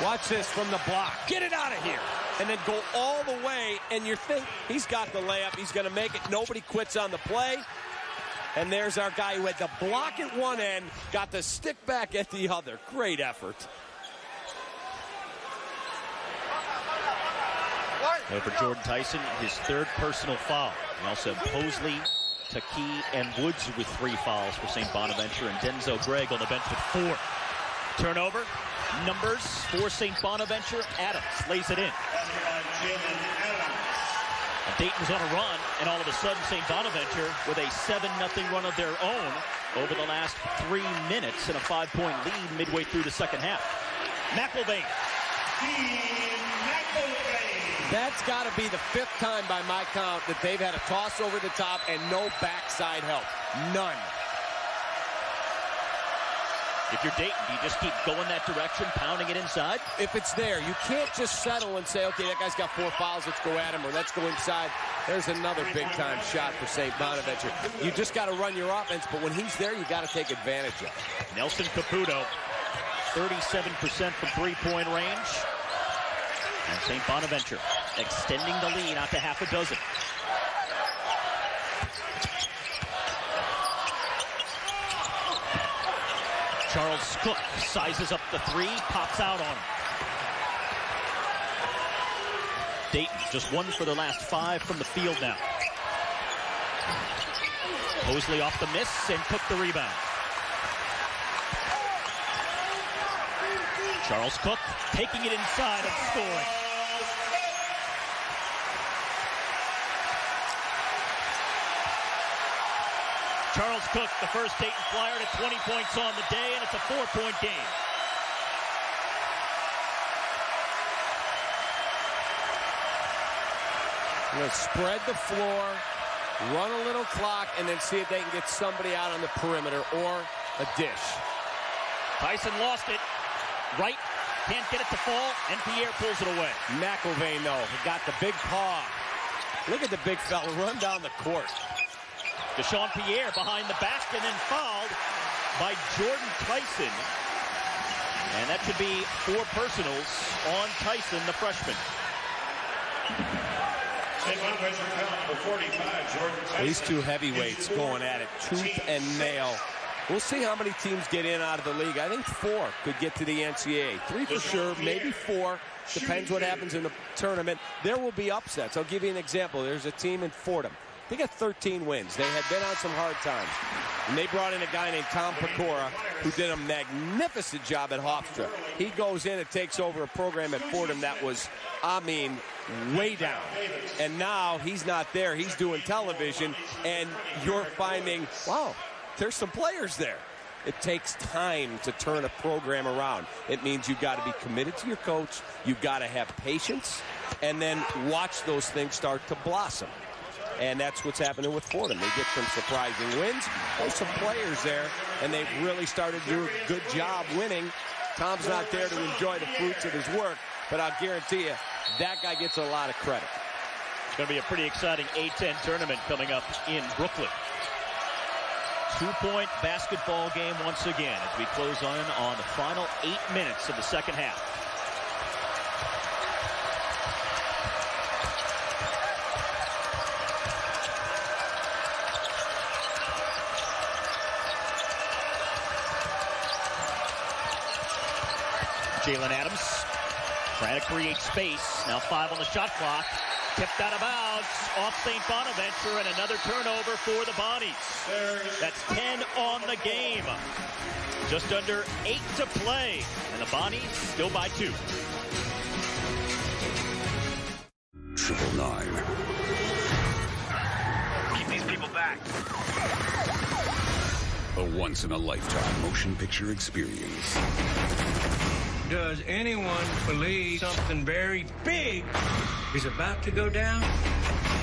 Watch this from the block. Get it out of here. And then go all the way, and you think he's got the layup. He's going to make it. Nobody quits on the play. And there's our guy who had the block at one end, got the stick back at the other. Great effort. And for Jordan Tyson, his 3rd personal foul. We also have Posley, Taki, and Woods with 3 fouls for St. Bonaventure, and Denzel Gregg on the bench with 4. Turnover, numbers for St. Bonaventure. Adams lays it in. And Dayton's on a run, and all of a sudden St. Bonaventure with a 7-0 run of their own over the last 3 minutes and a 5-point lead midway through the second half. McIlvain. That's got to be the 5th time by my count that they've had a toss over the top and no backside help. None. If you're Dayton, do you just keep going that direction, pounding it inside? If it's there, you can't just settle and say, okay, that guy's got 4 fouls, let's go at him, or let's go inside. There's another big-time shot for St. Bonaventure. You just got to run your offense, but when he's there, you got to take advantage of it. Nelson Caputo, 37% from three-point range. And St. Bonaventure extending the lead out to half a dozen. Charles Cook sizes up the 3, pops out on him. Dayton just 1 for the last 5 from the field now. Posley off the miss and Cook the rebound. Charles Cook taking it inside and scoring. Charles Cook, the first Dayton Flyer, to 20 points on the day, and it's a 4-point game. You're going to spread the floor, run a little clock, and then see if they can get somebody out on the perimeter or a dish. Tyson lost it. Wright can't get it to fall, and Pierre pulls it away. McIlvain, though, got the big paw. Look at the big fella run down the court. Deshaun Pierre behind the back and then fouled by Jordan Tyson. And that should be 4 personals on Tyson, the freshman. St. Bonaventure foul number 45, Jordan Tyson. These two heavyweights going at it tooth and nail. We'll see how many teams get in out of the league. I think 4 could get to the NCAA. 3 for sure, maybe 4. Depends what happens in the tournament. There will be upsets. I'll give you an example. There's a team in Fordham. They got 13 wins. They had been on some hard times. And they brought in a guy named Tom Pecora who did a magnificent job at Hofstra. He goes in and takes over a program at Fordham that was, I mean, way down. And now he's not there. He's doing television, and you're finding, wow, there's some players there. It takes time to turn a program around. It means you've got to be committed to your coach. You've got to have patience, and then watch those things start to blossom. And that's what's happening with Fordham. They get some surprising wins. There's some players there, and they've really started to do a good job winning. Tom's not there to enjoy the fruits of his work, but I'll guarantee you, that guy gets a lot of credit. It's going to be a pretty exciting A-10 tournament coming up in Brooklyn. 2-point basketball game once again as we close on the final 8 minutes of the second half. Jalen Adams trying to create space. Now 5 on the shot clock. Tipped out of bounds off St. Bonaventure, and another turnover for the Bonnies. That's 10 on the game. Just under 8 to play, and the Bonnies still by 2. 999. Keep these people back. A once-in-a-lifetime motion picture experience. Does anyone believe something very big is about to go down?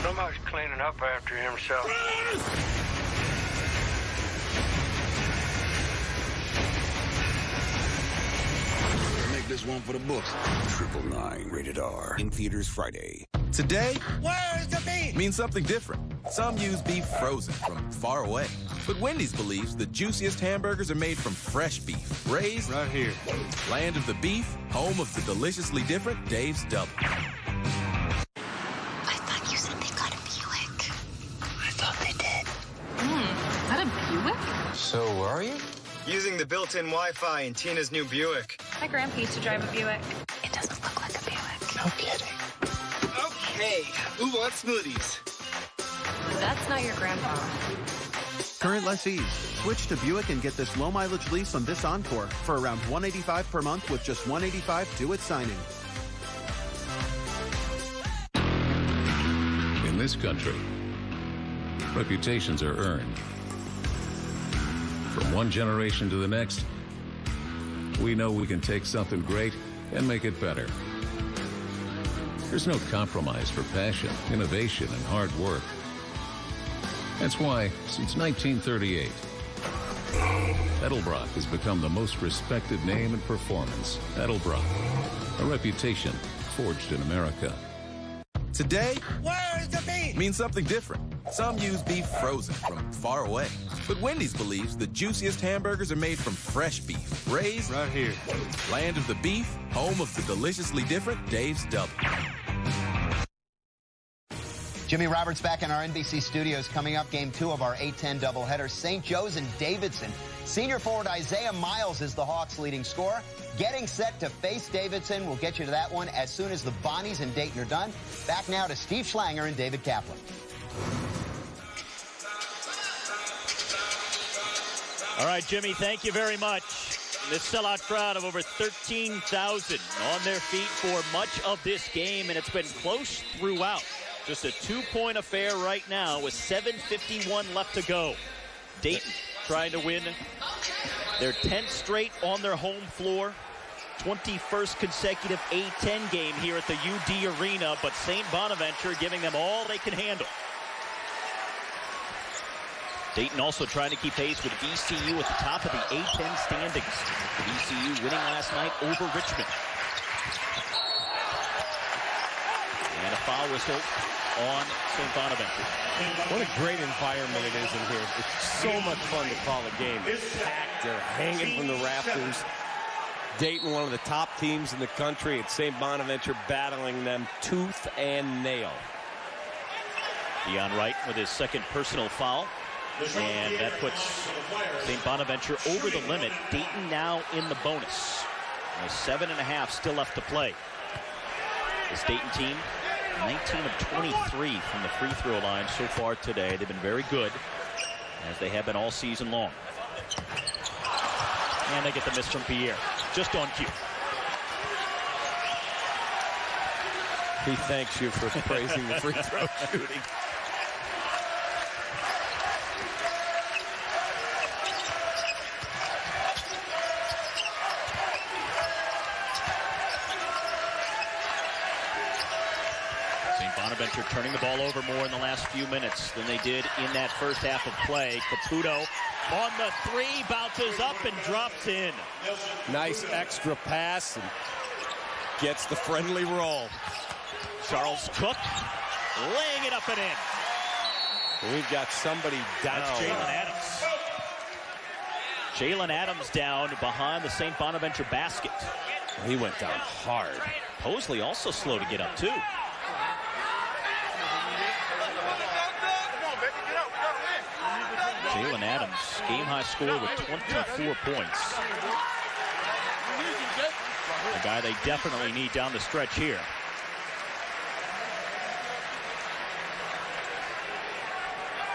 Somebody's cleaning up after himself. Make this one for the books. 999, rated R. In theaters Friday. Today Where's the beef? means something different. Some use beef frozen from far away. But Wendy's believes the juiciest hamburgers are made from fresh beef, raised right here. Land of the beef, home of the deliciously different Dave's Double. I thought you said they got a Buick. I thought they did. Is that a Buick? So where are you? Using the built-in Wi-Fi in Tina's new Buick. My grandpa used to drive a Buick. It doesn't look like a Buick. No kidding. Okay, who wants smoothies? That's not your grandpa. Current lessees, switch to Buick and get this low-mileage lease on this Encore for around $185 per month with just $185 due at signing. In this country, reputations are earned. From one generation to the next, we know we can take something great and make it better. There's no compromise for passion, innovation, and hard work. That's why, since 1938, Edelbrock has become the most respected name in performance. Edelbrock, a reputation forged in America. Today Where's the beef? means something different. Some use beef frozen from far away. But Wendy's believes the juiciest hamburgers are made from fresh beef, raised right here. Land of the beef, home of the deliciously different Dave's Double. Jimmy Roberts back in our NBC studios. Coming up, Game 2 of our A-10 doubleheader. St. Joe's and Davidson. Senior forward Isaiah Miles is the Hawks' leading scorer. Getting set to face Davidson. We'll get you to that one as soon as the Bonnies and Dayton are done. Back now to Steve Schlanger and David Kaplan. All right, Jimmy, thank you very much. This sellout crowd of over 13,000 on their feet for much of this game, and it's been close throughout. Just a 2-point affair right now with 7:51 left to go. Dayton trying to win their 10th straight on their home floor. 21st consecutive A-10 game here at the UD Arena, but St. Bonaventure giving them all they can handle. Dayton also trying to keep pace with VCU at the top of the A-10 standings. VCU winning last night over Richmond. foul whistle on St. Bonaventure. What a great environment it is in here. It's so much fun to call a game. It's packed. They're hanging from the rafters. Dayton, one of the top teams in the country, and St. Bonaventure battling them tooth and nail. Deion Wright with his second personal foul. And that puts St. Bonaventure over the limit. Dayton now in the bonus. 7.5 still left to play. This Dayton team, 19 of 23 from the free throw line so far today. They've been very good, as they have been all season long. And they get the miss from Pierre, just on cue. He thanks you for praising the free throw shooting. Bonaventure turning the ball over more in the last few minutes than they did in that first half of play. Caputo on the three, bounces up and drops in. Nice extra pass and gets the friendly roll. Charles Cook laying it up and in. We've got somebody down. That's Jalen Adams. Jalen Adams down behind the St. Bonaventure basket. He went down hard. Mosley also slow to get up too. Jalen Adams, game-high score with 24 points. A guy they definitely need down the stretch here.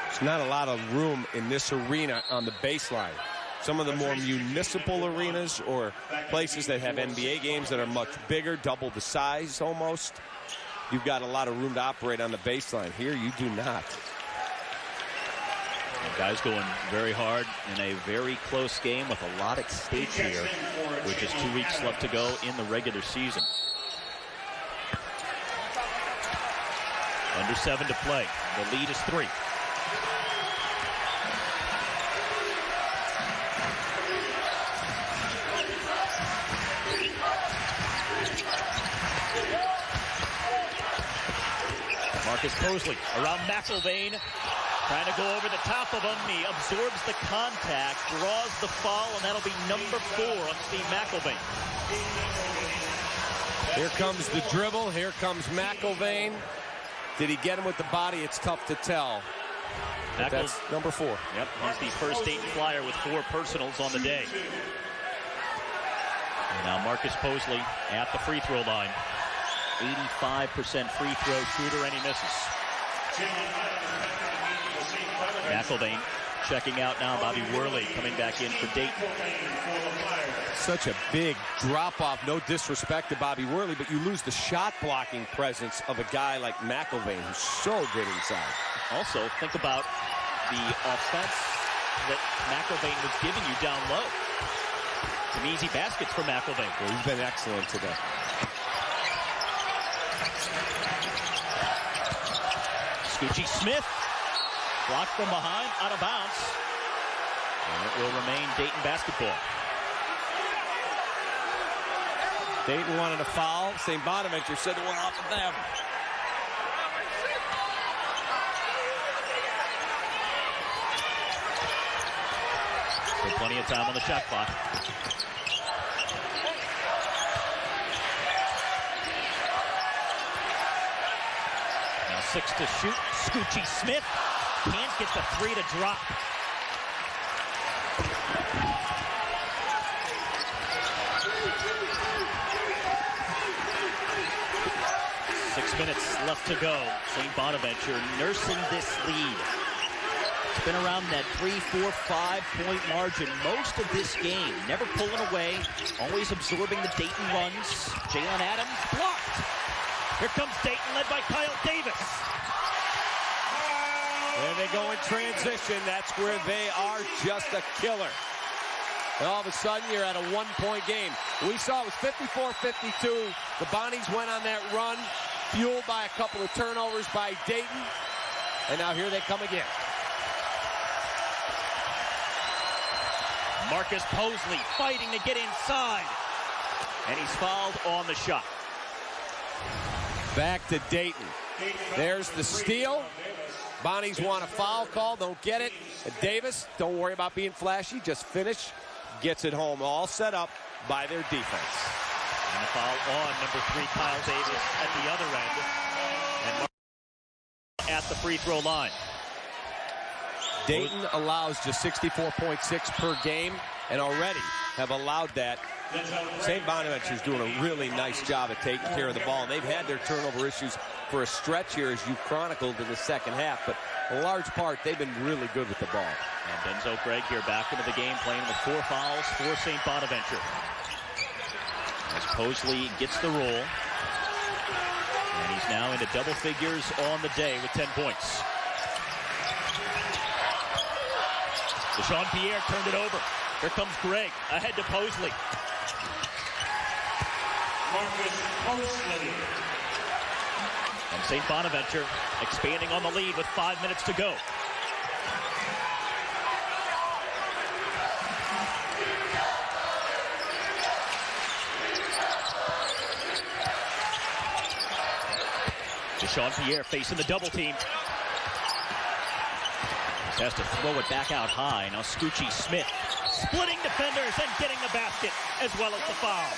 There's not a lot of room in this arena on the baseline. Some of the more municipal arenas or places that have NBA games that are much bigger, double the size almost, you've got a lot of room to operate on the baseline. Here you do not. The guys going very hard in a very close game with a lot at stake here, with just 2 weeks left to go in the regular season. Under 7 to play. The lead is 3. Marcus Mosley around McIlvain, trying to go over the top of him. He absorbs the contact, draws the foul, and that'll be number 4 on Steve McIlvain. Here comes the dribble. Here comes McIlvain. Did he get him with the body? It's tough to tell. That's number 4. Yep, he's the first Dayton Flyer with 4 personals on the day. And now Marcus Mosley at the free throw line. 85% free throw shooter, and he misses. McIlvain checking out now. Bobby Worley coming back in for Dayton. Such a big drop-off. No disrespect to Bobby Worley, but you lose the shot-blocking presence of a guy like McIlvain, who's so good inside. Also, think about the offense that McIlvain was giving you down low. Some easy baskets for McIlvain. Well, he's been excellent today. Scoochie Smith blocked from behind, out of bounds. And it will remain Dayton basketball. Dayton wanted a foul. St. Bonaventure said it went off of them. So plenty of time on the shot clock. Now 6 to shoot. Scoochie Smith can't get the 3 to drop. Minutes left to go. St. Bonaventure nursing this lead. It's been around that 3, 4, 5-point margin most of this game. Never pulling away, always absorbing the Dayton runs. Jalen Adams blocked. Here comes Dayton, led by Kyle Davis. There they go in transition. That's where they are just a killer. And all of a sudden, you're at a 1-point game. We saw it was 54-52. The Bonnies went on that run, fueled by a couple of turnovers by Dayton. And now here they come again. Marcus Mosley fighting to get inside. And he's fouled on the shot. Back to Dayton. There's the steal. Bonnies want a foul call, don't get it. And Davis, don't worry about being flashy, just finish, gets it home. All set up by their defense. And the foul on number 3, Kyle Davis at the other end. And at the free throw line. Dayton allows just 64.6 per game, and already have allowed that. St. Bonaventure is doing a really nice job at taking care of the ball, and they've had their turnover issues for a stretch here, as you've chronicled in the second half, but in large part, they've been really good with the ball. And Denzel Gregg here back into the game, playing with 4 fouls for St. Bonaventure. As Posley gets the roll, and he's now into double figures on the day with 10 points. Deshaun Pierre turned it over. Here comes Gregg, ahead to Posley. And St. Bonaventure expanding on the lead with 5 minutes to go. Deshaun Pierre facing the double team. Has to throw it back out high. Now Scoochie Smith splitting defenders and getting the basket as well as the foul.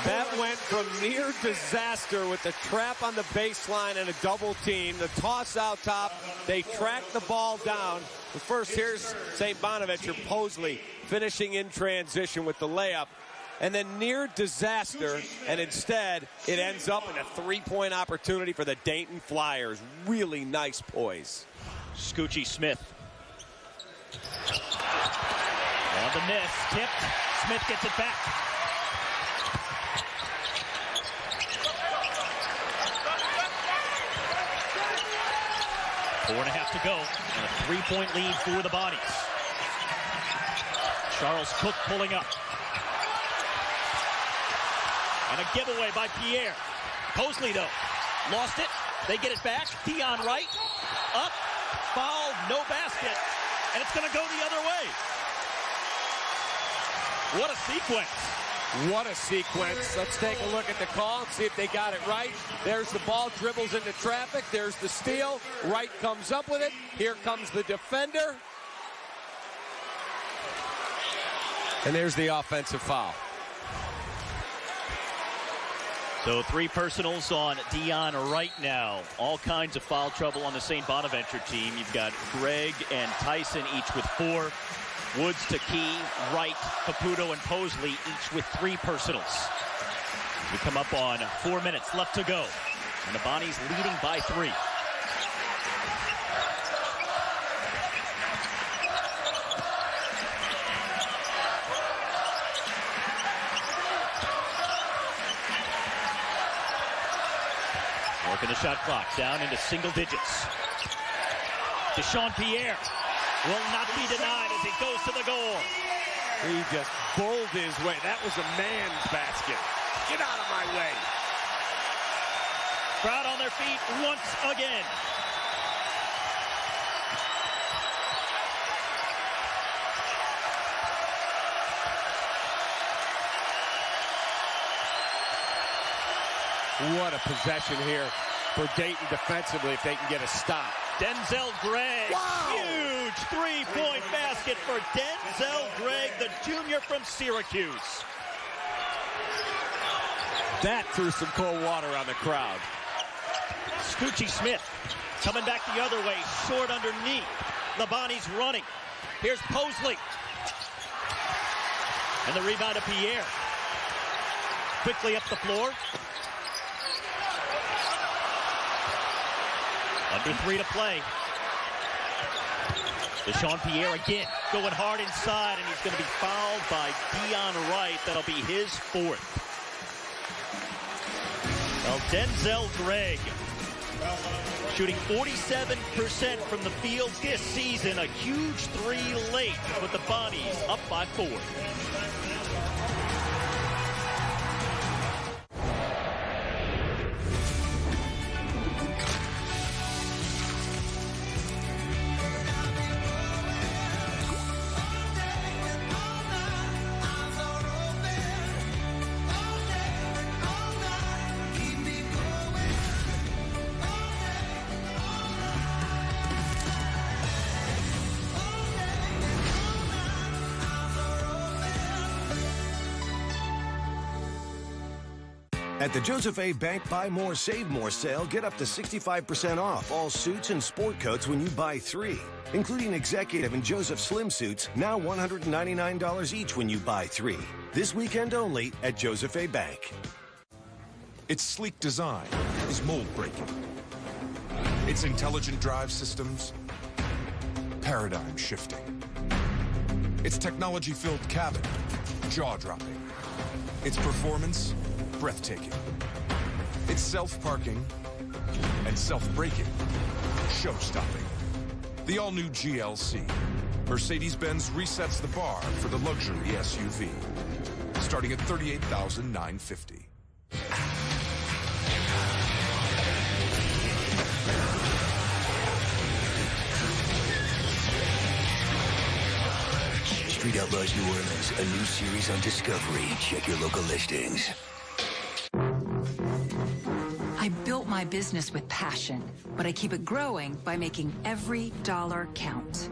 That went from near disaster with the trap on the baseline and a double team. The toss out top. They track the ball down. But first, here's St. Bonaventure. Posley finishing in transition with the layup. And then near disaster, and instead it ends up in a 3-point opportunity for the Dayton Flyers. Really nice poise. Scoochie Smith. On the miss, tipped. Smith gets it back. Four and a half to go, and a 3-point lead for the Bonnies. Charles Cook pulling up. And a giveaway by Pierre. Posley, though, lost it. They get it back. Dion Wright, up, foul, no basket, and it's going to go the other way. What a sequence. What a sequence. Let's take a look at the call and see if they got it right. There's the ball, dribbles into traffic. There's the steal. Wright comes up with it. Here comes the defender. And there's the offensive foul. So 3 personals on Dion Wright now. All kinds of foul trouble on the St. Bonaventure team. You've got Gregg and Tyson each with 4. Woods, Taki, Wright, Caputo, and Posley each with 3 personals. We come up on 4 minutes left to go. And the Bonnies leading by 3. Working the shot clock down into single digits. Deshaun Pierre will not be denied as he goes to the goal. He just bowled his way. That was a man's basket. Get out of my way. Crowd on their feet once again. What a possession here for Dayton defensively if they can get a stop. Denzel Gregg. Wow. Huge 3-point basket for Denzel Gregg, the junior from Syracuse. That threw some cold water on the crowd. Scoochie Smith coming back the other way, short underneath. The Bonnies running. Here's Posley. And the rebound to Pierre. Quickly up the floor. Under 3 to play. Deshaun Pierre again going hard inside, and he's going to be fouled by Dion Wright. That'll be his 4th. Well, Denzel Gregg shooting 47% from the field this season. A huge 3 late with the Bonnies up by 4. At the Joseph A. Bank Buy More, Save More sale, get up to 65% off all suits and sport coats when you buy 3, including executive and Joseph Slim suits, now $199 each when you buy 3. This weekend only at Joseph A. Bank. Its sleek design is mold-breaking. Its intelligent drive systems, paradigm-shifting. Its technology-filled cabin, jaw-dropping. Its performance, breathtaking. It's self-parking and self-braking, show-stopping. The all-new GLC. Mercedes-Benz resets the bar for the luxury SUV, starting at $38,950. Street Outlaws New Orleans, a new series on Discovery. Check your local listings. I built my business with passion, but I keep it growing by making every dollar count.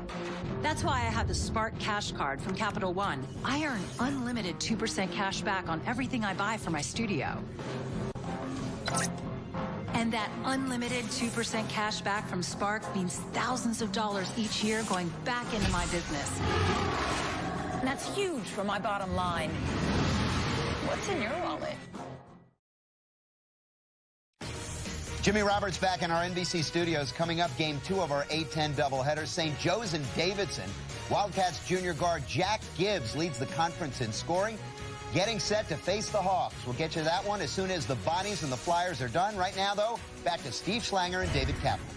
That's why I have the Spark Cash Card from Capital One. I earn unlimited 2% cash back on everything I buy for my studio. And that unlimited 2% cash back from Spark means thousands of dollars each year going back into my business. And that's huge for my bottom line. What's in your wallet? Jimmy Roberts back in our NBC studios. Coming up, Game 2 of our A-10 doubleheader. St. Joe's and Davidson. Wildcats junior guard Jack Gibbs leads the conference in scoring. Getting set to face the Hawks. We'll get you that one as soon as the Bonnies and the Flyers are done. Right now, though, back to Steve Schlanger and David Kaplan.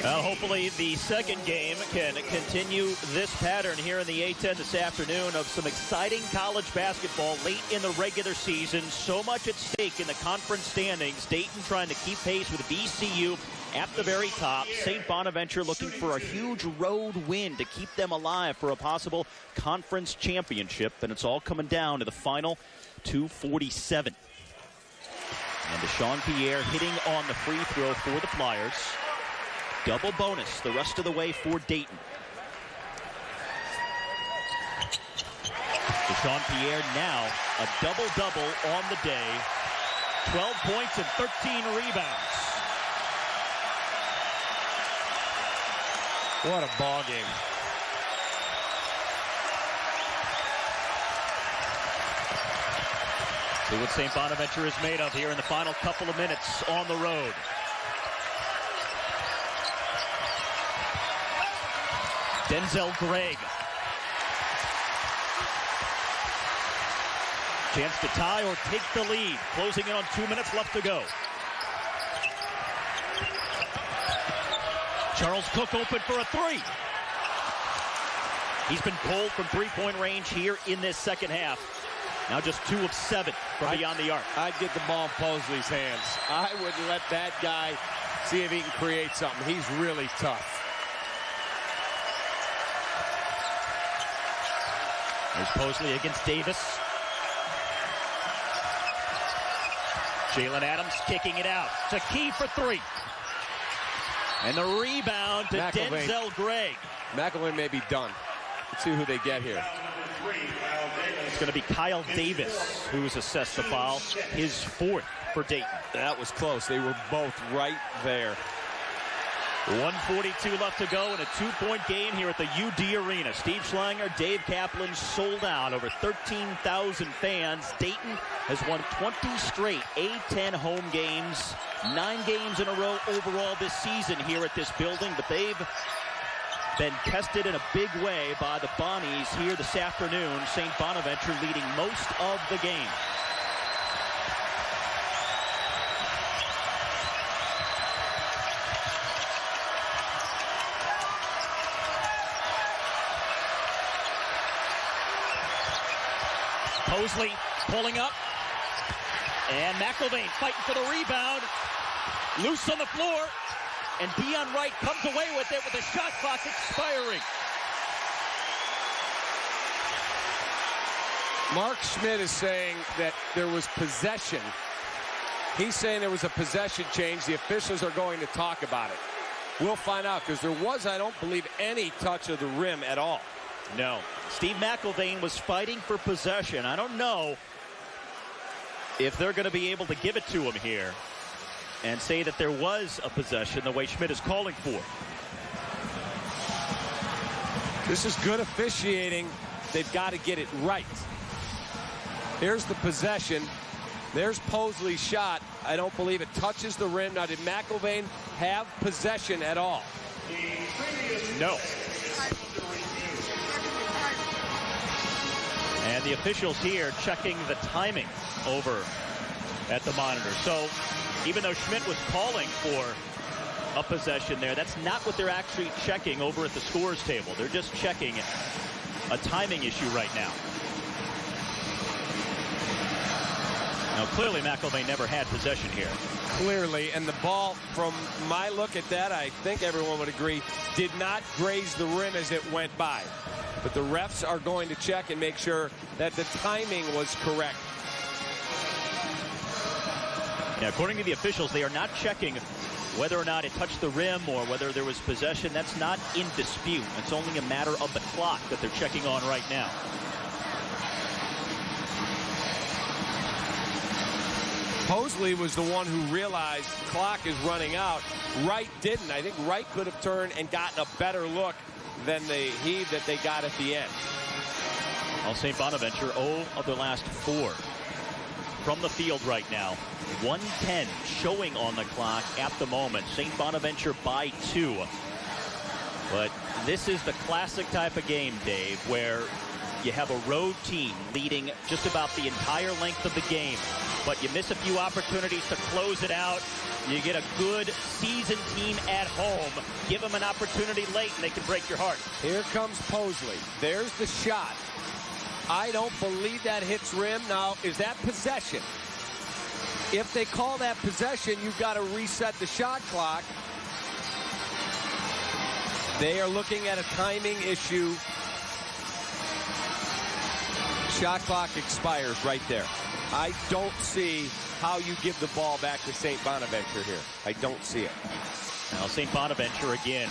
Well, hopefully the second game can continue this pattern here in the A-10 this afternoon of some exciting college basketball late in the regular season. So much at stake in the conference standings. Dayton trying to keep pace with VCU at the very top. St. Bonaventure looking for a huge road win to keep them alive for a possible conference championship. And it's all coming down to the final 2:47. And Deshaun Pierre hitting on the free throw for the Flyers. Double bonus the rest of the way for Dayton. Deshaun Pierre now a double-double on the day. 12 points and 13 rebounds. What a ball game. See what St. Bonaventure is made of here in the final couple of minutes on the road. Denzel Gregg. Chance to tie or take the lead. Closing in on 2 minutes left to go. Charles Cook open for a three. He's been cold from three-point range here in this second half. Now just 2 of 7 from beyond the arc. I'd get the ball in Posley's hands. I wouldn't let that guy see if he can create something. He's really tough. There's Posley against Davis. Jalen Adams kicking it out. It's a key for 3. And the rebound to Denzel Gregg. McElwain may be done. Let's see who they get here. It's going to be Kyle Davis who's assessed the foul. His 4th for Dayton. That was close. They were both right there. 1:42 left to go in a 2-point game here at the UD Arena. Steve Schlanger, Dave Kaplan sold out. Over 13,000 fans. Dayton has won 20 straight A-10 home games. 9 games in a row overall this season here at this building. But they've been tested in a big way by the Bonnies here this afternoon. St. Bonaventure leading most of the game. Posley pulling up. And McElwain fighting for the rebound. Loose on the floor. And Dion Wright comes away with it with the shot clock expiring. Mark Schmidt is saying that there was possession. He's saying there was a possession change. The officials are going to talk about it. We'll find out because there was, I don't believe, any touch of the rim at all. No. Steve McIlvain was fighting for possession. I don't know if they're going to be able to give it to him here and say that there was a possession the way Schmidt is calling for. This is good officiating. They've got to get it right. Here's the possession. There's Posley's shot. I don't believe it touches the rim. Now, did McIlvain have possession at all? No. And the officials here checking the timing over at the monitor. So even though Schmidt was calling for a possession there, that's not what they're actually checking over at the scores table. They're just checking a timing issue right now. Now, clearly, McIlvain never had possession here. Clearly, and the ball, from my look at that, I think everyone would agree, did not graze the rim as it went by. But the refs are going to check and make sure that the timing was correct. Yeah, according to the officials, they are not checking whether or not it touched the rim or whether there was possession. That's not in dispute. It's only a matter of the clock that they're checking on right now. Posley was the one who realized the clock is running out. Wright didn't. I think Wright could have turned and gotten a better look than the heave that they got at the end. Well, St. Bonaventure, 0 of their last 4 from the field right now. 1:10 showing on the clock at the moment. St. Bonaventure by 2. But this is the classic type of game, Dave, where you have a road team leading just about the entire length of the game, but you miss a few opportunities to close it out. You get a good seasoned team at home. Give them an opportunity late, and they can break your heart. Here comes Posley. There's the shot. I don't believe that hits rim. Now, is that possession? If they call that possession, you've got to reset the shot clock. They are looking at a timing issue. Shot clock expires right there. I don't see how you give the ball back to St. Bonaventure here. I don't see it. Now, St. Bonaventure again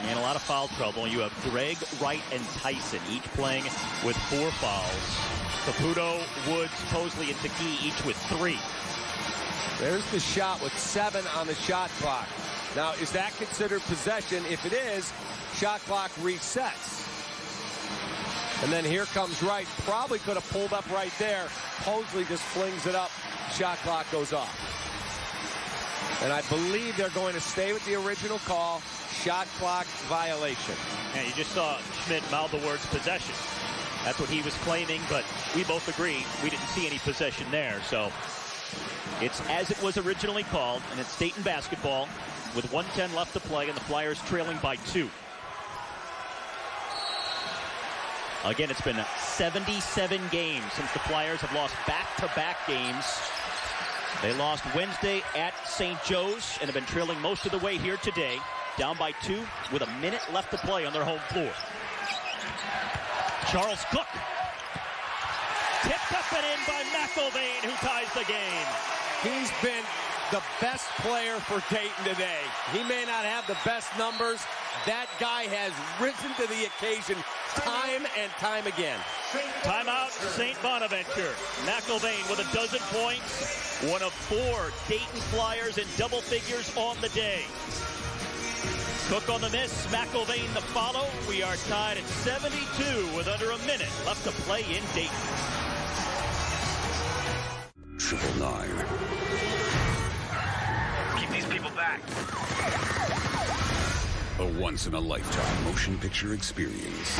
in a lot of foul trouble. You have Gregg, Wright, and Tyson each playing with 4 fouls. Caputo, Woods, Posley, and Taki each with 3. There's the shot with 7 on the shot clock. Now, is that considered possession? If it is, shot clock resets. And then here comes Wright. Probably could have pulled up right there. Posley just flings it up. Shot clock goes off. And I believe they're going to stay with the original call. Shot clock violation. And you just saw Schmidt mouth the words possession. That's what he was claiming, but we both agree we didn't see any possession there. So it's as it was originally called, and it's Dayton basketball with 1:10 left to play, and the Flyers trailing by 2. Again, it's been 77 games since the Flyers have lost back-to-back games. They lost Wednesday at St. Joe's and have been trailing most of the way here today. Down by 2 with a minute left to play on their home floor. Charles Cook. Tipped up and in by McIlvain, who ties the game. He's been the best player for Dayton today. He may not have the best numbers. That guy has risen to the occasion time and time again. Timeout, St. Bonaventure. McIlvain with 12 points. One of 4 Dayton Flyers in double figures on the day. Cook on the miss, McIlvain the follow. We are tied at 72 with under a minute left to play in Dayton. 999. Keep these people back. A once-in-a-lifetime motion picture experience.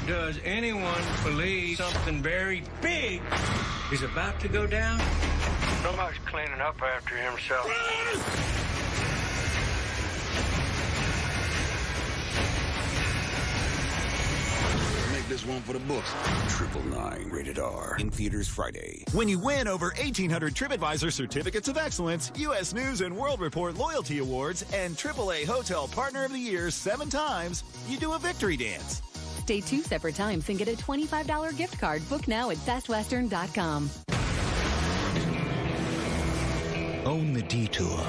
Does anyone believe something very big is about to go down? Somebody's cleaning up after himself. Make this one for the books. 999 rated R. In theaters Friday. When you win over 1,800 TripAdvisor Certificates of Excellence, U.S. News and World Report Loyalty Awards, and AAA Hotel Partner of the Year 7 times, you do a victory dance. Stay 2 separate times and get a $25 gift card. Book now at bestwestern.com. Own the detour.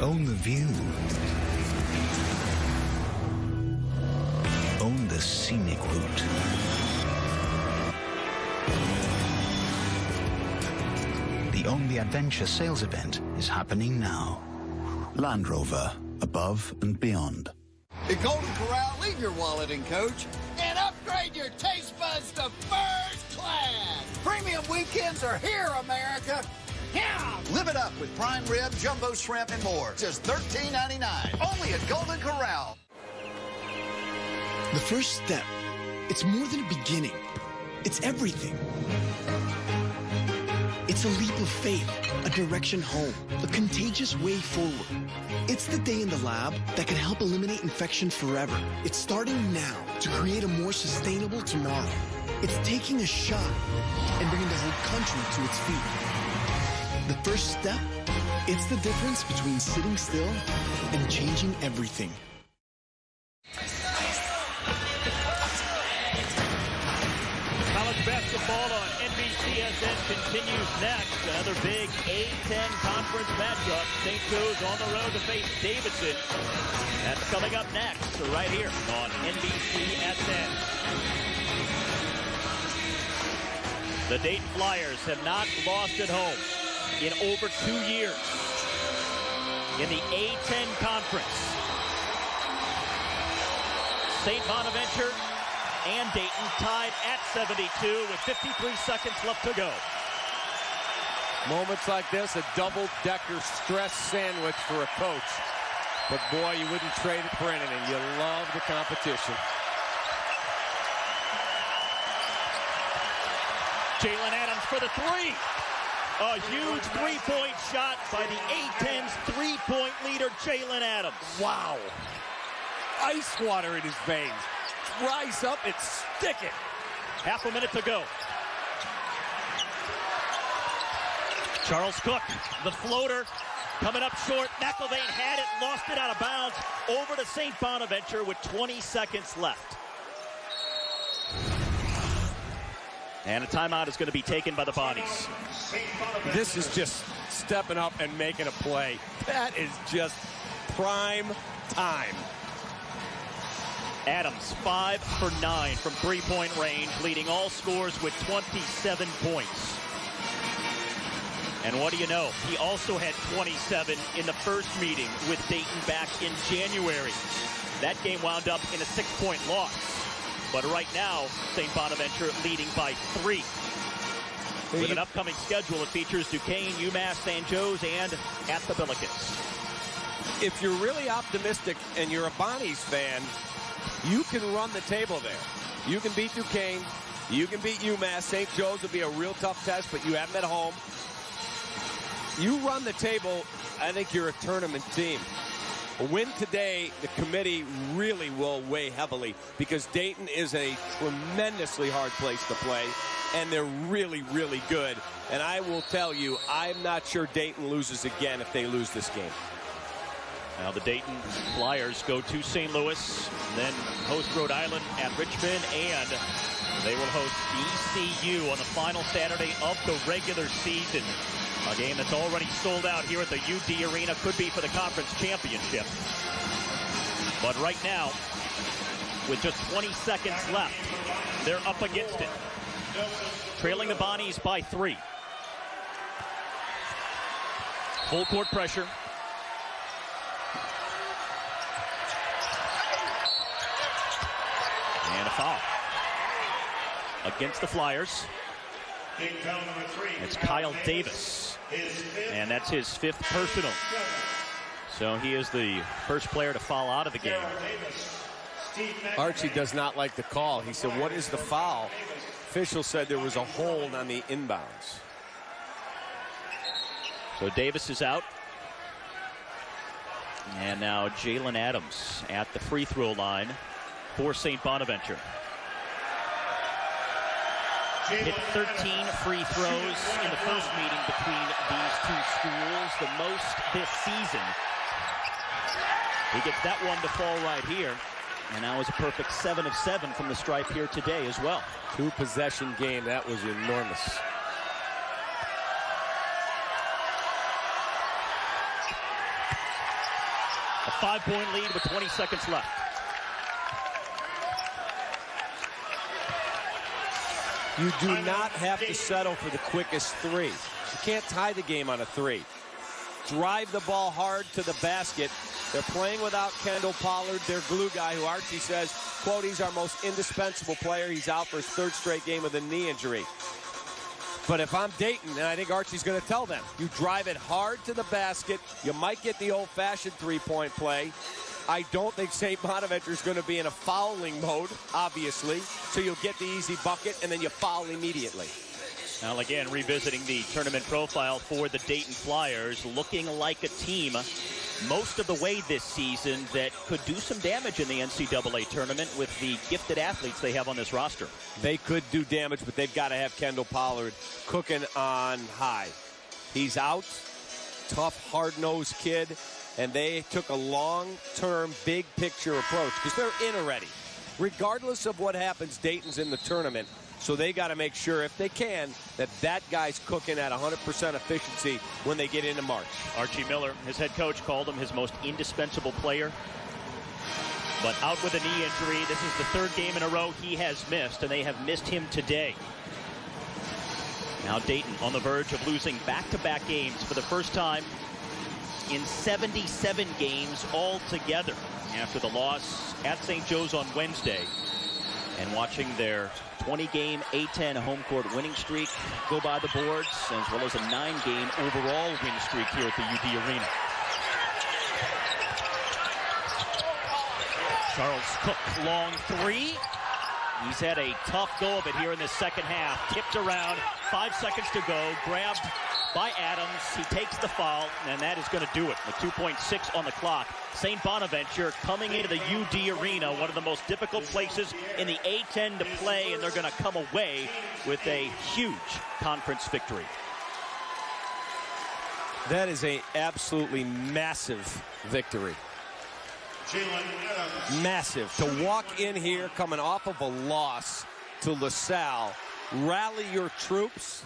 Own the view. Own the scenic route. The Own the Adventure sales event is happening now. Land Rover, above and beyond. At Golden Corral, leave your wallet in, Coach, and upgrade your taste buds to first class. Premium weekends are here, America. Yeah! Live it up with prime rib, jumbo shrimp, and more. Just $13.99. Only at Golden Corral. The first step, it's more than a beginning. It's everything. It's a leap of faith, a direction home, a contagious way forward. It's the day in the lab that can help eliminate infection forever. It's starting now to create a more sustainable tomorrow. It's taking a shot and bringing the whole country to its feet. The first step, it's the difference between sitting still and changing everything. College basketball on NBCSN continues next. Another big A-10 conference matchup. St. Joe's on the road to face Davidson. That's coming up next, right here on NBCSN. The Dayton Flyers have not lost at home in over 2 years in the A-10 conference. St. Bonaventure and Dayton tied at 72 with 53 seconds left to go. Moments like this, a double-decker stress sandwich for a coach. But boy, you wouldn't trade it for anything. You love the competition. Jalen Adams for the three. A huge three-point shot by the A-10's three-point leader, Jalen Adams. Wow. Ice water in his veins. Rise up and stick it. Half a minute to go. Charles Cook, the floater, coming up short. McIlvain had it, lost it out of bounds. Over to St. Bonaventure with 20 seconds left. And a timeout is going to be taken by the Bonnies. This is just stepping up and making a play. That is just prime time. Adams 5 for 9 from three-point range, leading all scores with 27 points. And what do you know? He also had 27 in the first meeting with Dayton back in January. That game wound up in a 6-point loss. But right now, St. Bonaventure leading by 3. With an upcoming schedule, it features Duquesne, UMass, St. Joe's, and at the Billikens. If you're really optimistic and you're a Bonnies fan, you can run the table there. You can beat Duquesne. You can beat UMass. St. Joe's will be a real tough test, but you have them at home. You run the table, I think you're a tournament team. A win today, the committee really will weigh heavily because Dayton is a tremendously hard place to play, and they're really, really good. And I will tell you, I'm not sure Dayton loses again if they lose this game. Now the Dayton Flyers go to St. Louis, then host Rhode Island at Richmond, and they will host ECU on the final Saturday of the regular season. A game that's already sold out here at the UD Arena, could be for the conference championship. But right now, with just 20 seconds left, they're up against it. Trailing the Bonnies by 3. Full court pressure. And a foul against the Flyers. It's Kyle Davis, and that's his 5th personal. So he is the first player to foul out of the game. Archie does not like the call. He said, what is the foul? Official said there was a hold on the inbounds. So Davis is out. And now Jalen Adams at the free throw line for St. Bonaventure. Hit 13 free throws in the first meeting between these two schools, the most this season. He gets that one to fall right here, and now is a perfect 7 of 7 from the stripe here today as well. 2-possession game, that was enormous. 5-point lead with 20 seconds left. You do not have to settle for the quickest three. You can't tie the game on a three. Drive the ball hard to the basket. They're playing without Kendall Pollard, their glue guy, who Archie says, quote, he's our most indispensable player. He's out for his third straight game with a knee injury. But if I'm Dayton, and I think Archie's going to tell them, you drive it hard to the basket. You might get the old-fashioned three-point play. I don't think St. Bonaventure is going to be in a fouling mode, obviously. So you'll get the easy bucket, and then you foul immediately. Now, again, revisiting the tournament profile for the Dayton Flyers, looking like a team most of the way this season that could do some damage in the NCAA tournament with the gifted athletes they have on this roster. They could do damage, but they've got to have Kendall Pollard cooking on high. He's out, tough, hard-nosed kid, and they took a long-term, big-picture approach because they're in already. Regardless of what happens, Dayton's in the tournament, so they got to make sure, if they can, that guy's cooking at 100% efficiency when they get into March. Archie Miller, his head coach, called him his most indispensable player. But out with a knee injury. This is the third game in a row he has missed, and they have missed him today. Now Dayton on the verge of losing back-to-back games for the first time in 77 games altogether after the loss at St. Joe's on Wednesday, and watching their 20-game A-10 home court winning streak go by the boards, as well as a 9-game overall win streak here at the UD Arena. Charles Cook, long three. He's had a tough go of it here in the second half. Tipped around, 5 seconds to go, grabbed by Adams. He takes the foul, and that is going to do it. With 2.6 on the clock. St. Bonaventure coming into the UD Arena, one of the most difficult places in the A-10 to play, and they're going to come away with a huge conference victory. That is an absolutely massive victory. Massive. To walk in here coming off of a loss to LaSalle, rally your troops.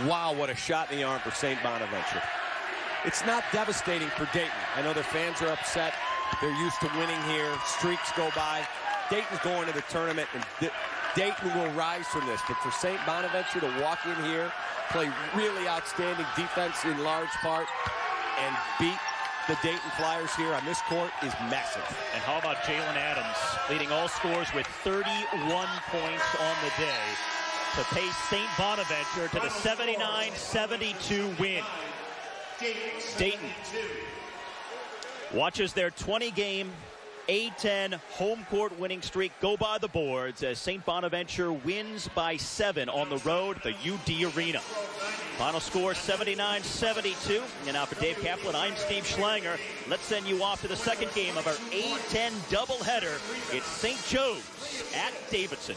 Wow, what a shot in the arm for St. Bonaventure. It's not devastating for Dayton. I know their fans are upset. They're used to winning here. Streaks go by. Dayton's going to the tournament, and Dayton will rise from this. But for St. Bonaventure to walk in here, play really outstanding defense in large part, and beat the Dayton Flyers here on this court is massive. And how about Jalen Adams leading all scores with 31 points on the day to pace St. Bonaventure to the 79-72 win. Dayton watches their 20-game A-10 home court winning streak go by the boards as St. Bonaventure wins by 7 on the road at the UD Arena. Final score 79-72. And now for Dave Kaplan, I'm Steve Schlanger. Let's send you off to the second game of our A-10 doubleheader. It's St. Joe's at Davidson.